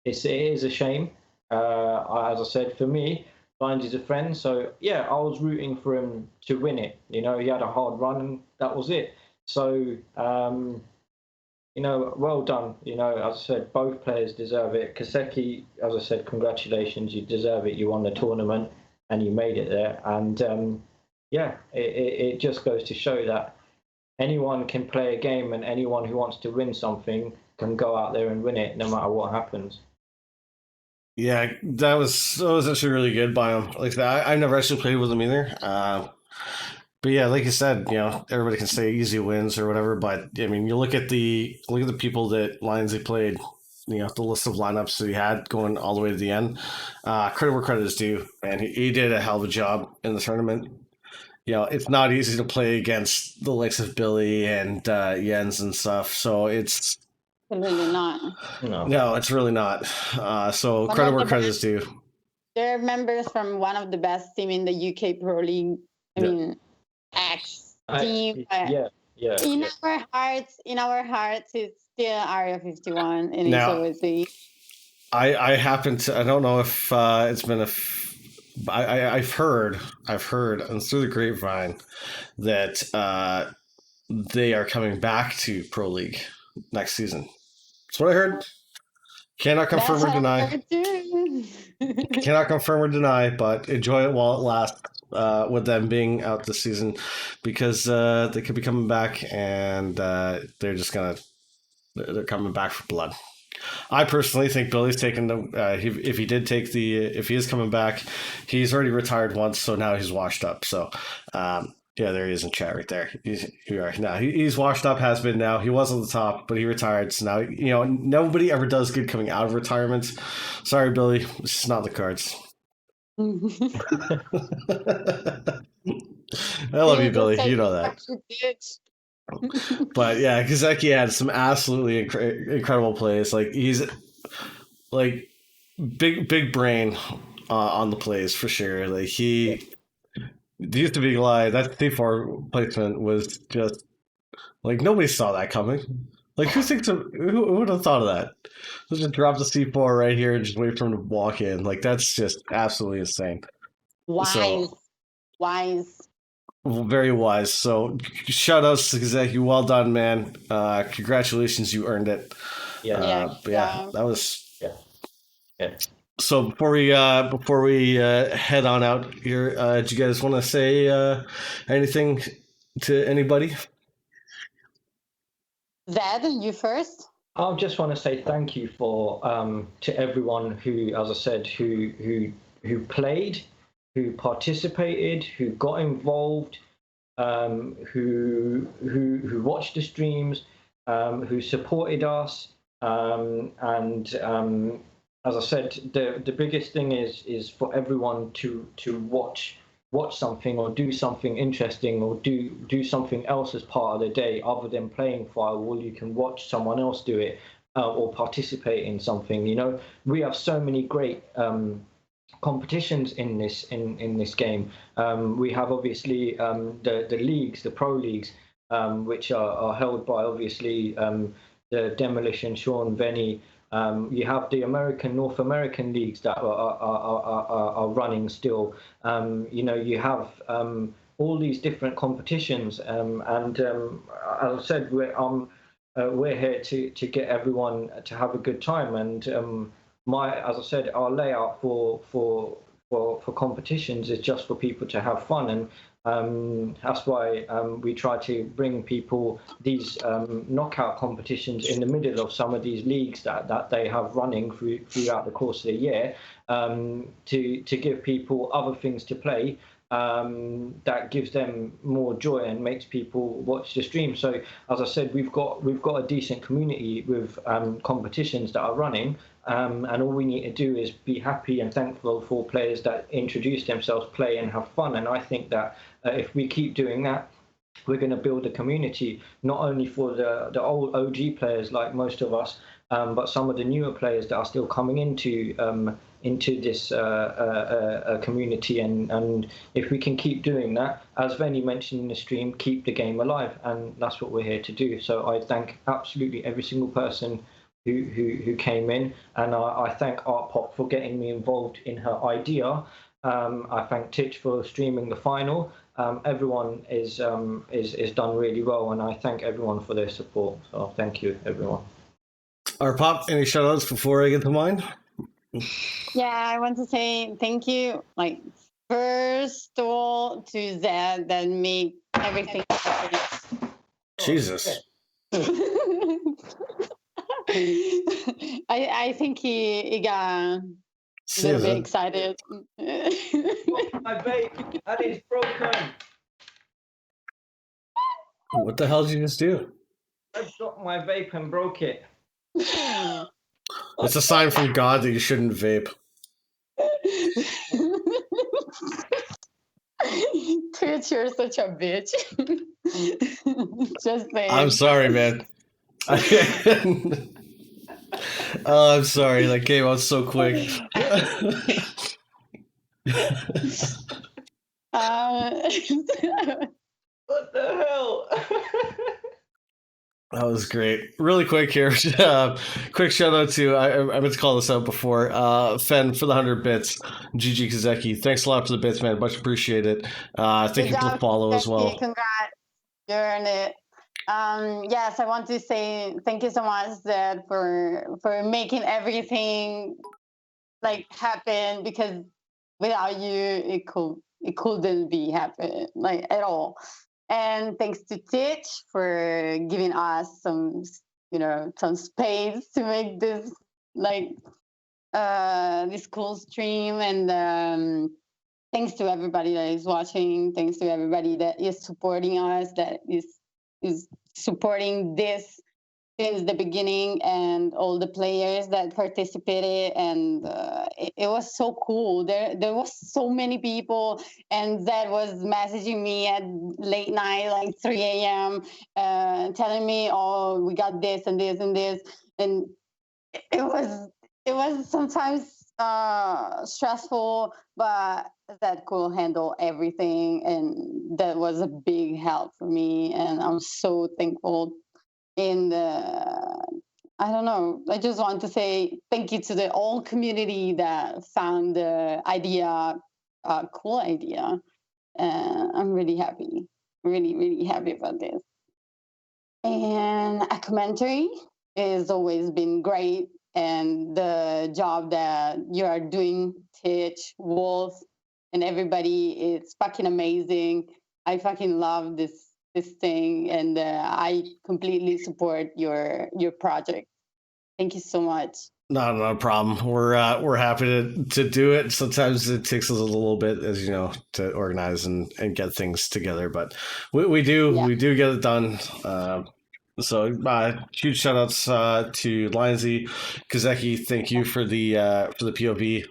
[SPEAKER 3] It is a shame. As I said, for me, Lyonsy is a friend, so yeah, I was rooting for him to win it. You know, he had a hard run, and that was it. So, well done. You know, as I said, both players deserve it. Kiseki, as I said, congratulations, you deserve it. You won the tournament and you made it there. And it just goes to show that anyone can play a game, and anyone who wants to win something can go out there and win it, no matter what happens.
[SPEAKER 1] Yeah, that was actually really good by him. Like that, I've never actually played with him either. But yeah, like you said, everybody can say easy wins or whatever. But I mean, you look at the people that Lyonsy played. The list of lineups that he had going all the way to the end. Credit where credit is due, and he did a hell of a job in the tournament. It's not easy to play against the likes of Billy and Jens and stuff. So it's
[SPEAKER 2] Really not.
[SPEAKER 1] no, it's really not. So
[SPEAKER 2] One
[SPEAKER 1] credit
[SPEAKER 2] of
[SPEAKER 1] where
[SPEAKER 2] the
[SPEAKER 1] credit
[SPEAKER 2] best-
[SPEAKER 1] is due.
[SPEAKER 2] They're members from one of the best team in the UK Pro League. I
[SPEAKER 1] Yeah.
[SPEAKER 2] mean, X team.
[SPEAKER 3] Yeah.
[SPEAKER 2] In our hearts, it's still Area 51, and
[SPEAKER 1] Now-
[SPEAKER 2] it's always the.
[SPEAKER 1] I happen to. I don't know if it's been I've heard and through the grapevine that they are coming back to Pro League next season. That's what I heard. Cannot confirm or deny. Cannot confirm or deny, but enjoy it while it lasts. With them being out this season, because they could be coming back, and they're coming back for blood. I personally think Billy's taking the. If he is coming back, he's already retired once, so now he's washed up. So, there he is in chat right there. He's washed up, has been now. He was on the top, but he retired. So now, nobody ever does good coming out of retirement. Sorry, Billy, it's just not in the cards. I love you, Billy. You know that. But yeah, Kiseki had some absolutely incredible plays. Like, he's like big brain on the plays for sure. Like, he used to be like that C4 placement was just like nobody saw that coming. Like, who would have thought of that? Let's just drop the C4 right here and just wait for him to walk in. Like, that's just absolutely insane.
[SPEAKER 2] Wise,
[SPEAKER 1] So,
[SPEAKER 2] wise.
[SPEAKER 1] very wise. So, shout outs to Kiseki. Well done, man. Congratulations, you earned it.
[SPEAKER 3] Yeah,
[SPEAKER 1] Yeah,
[SPEAKER 2] Yeah.
[SPEAKER 1] that was.
[SPEAKER 3] yeah, yeah.
[SPEAKER 1] So before we head on out here, do you guys want to say anything to anybody?
[SPEAKER 2] Zed, you first.
[SPEAKER 3] I just want to say thank you for to everyone who, as I said, who played, who participated, who got involved, who watched the streams, who supported us, and as I said, the biggest thing is for everyone to watch something or do something interesting or do something else as part of the day other than playing Firewall. You can watch someone else do it or participate in something. You know, we have so many great competitions in this game. We have obviously the leagues, the pro leagues, which are held by obviously the Demolition, Sean, Venny. You have the North American leagues that are running still. You know, you have all these different competitions, and as I said, we're here to get everyone to have a good time. And as I said, our layout for competitions is just for people to have fun, and that's why we try to bring people these knockout competitions in the middle of some of these leagues that they have running throughout the course of the year, to give people other things to play, that gives them more joy and makes people watch the stream. So as I said, we've got a decent community with competitions that are running, and all we need to do is be happy and thankful for players that introduce themselves, play and have fun. And I think that if we keep doing that, we're going to build a community, not only for the old OG players like most of us, but some of the newer players that are still coming into this community. And if we can keep doing that, as Venny mentioned in the stream, keep the game alive, and that's what we're here to do. So I thank absolutely every single person who came in, and I thank Artpop for getting me involved in her idea. I thank Titch for streaming the final. Everyone is done really well, and I thank everyone for their support. So thank you, everyone.
[SPEAKER 1] Artpop, any shout outs before I get to mine?
[SPEAKER 2] Yeah, I want to say thank you. Like, first of all, to Zed that make everything happen.
[SPEAKER 1] Jesus.
[SPEAKER 2] I think he got a little bit excited.
[SPEAKER 3] My vape, that is broken.
[SPEAKER 1] What the hell did you just do?
[SPEAKER 3] I dropped my vape and broke it.
[SPEAKER 1] It's a sign from God that you shouldn't vape.
[SPEAKER 2] Twitch, you're such a bitch. Just saying.
[SPEAKER 1] I'm sorry, man. Oh, I'm sorry. That came out so quick.
[SPEAKER 3] What the hell?
[SPEAKER 1] That was great. Really quick here. Quick shout out to, I meant to call this out before, Fen for the 100 bits. GG Kiseki. Thanks a lot for the bits, man. Much appreciated. Thank you for the follow as well.
[SPEAKER 2] Congrats. You earned it. Yes, I want to say thank you so much, Zed, for making everything like happen, because without you it couldn't be happen like at all. And thanks to Titch for giving us some space to make this like this cool stream. And thanks to everybody that is watching, thanks to everybody that is supporting us, that is supporting this since the beginning, and all the players that participated. And it was so cool. There was so many people, and that was messaging me at late night, like 3 a.m., telling me, oh, we got this and this and this. And it was sometimes stressful, but that could handle everything, and that was a big help for me, and I'm so thankful And I don't know. I just want to say thank you to the whole community that found the idea cool idea. I'm really happy, really happy about this. And a commentary has always been great, and the job that you are doing, Titch, Wolf, and everybody, it's fucking amazing. I fucking love this thing, and I completely support your project. Thank you so much.
[SPEAKER 1] Not a problem. We're happy to do it. Sometimes it takes us a little bit, as you know, to organize and get things together, but we do get it done. So huge shout outs to Lyonsy, Kiseki. Thank you for the POV.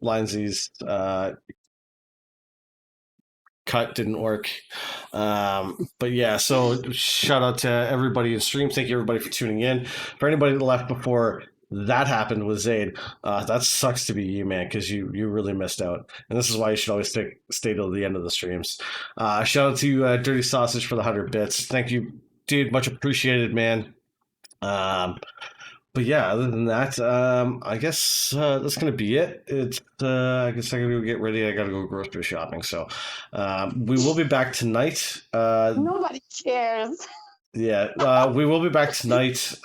[SPEAKER 1] Lyonsy's cut didn't work. But yeah, so shout out to everybody in stream. Thank you everybody for tuning in. For anybody that left before that happened with Zaid, that sucks to be you, man, because you really missed out. And this is why you should always stay till the end of the streams. Shout out to Dirty Sausage for the 100 bits. Thank you, dude. Much appreciated, man. But yeah, other than that, I guess that's gonna be it. It's I guess I gotta go get ready. I gotta go grocery shopping. So we will be back tonight.
[SPEAKER 2] Nobody cares.
[SPEAKER 1] Yeah, we will be back tonight.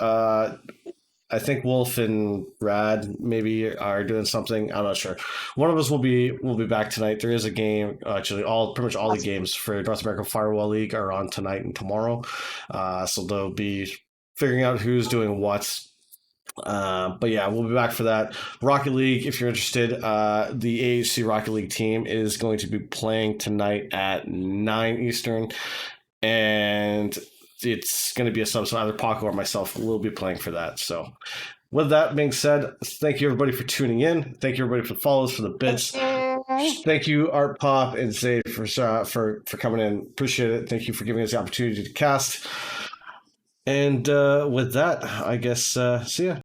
[SPEAKER 1] I think Wolf and Rad maybe are doing something. I'm not sure. One of us will be back tonight. There is a game. Actually, pretty much all the games for North American Firewall League are on tonight and tomorrow. So they'll be figuring out who's doing what. But yeah, we'll be back for that. Rocket League, if you're interested, the AHC Rocket League team is going to be playing tonight at 9 Eastern, and it's going to be a sub, so either Paco or myself will be playing for that. So with that being said, thank you everybody for tuning in. Thank you everybody for the follows, for the bits. Thank you Artpop and Zaid for coming in. Appreciate it. Thank you for giving us the opportunity to cast. And with that, I guess see ya.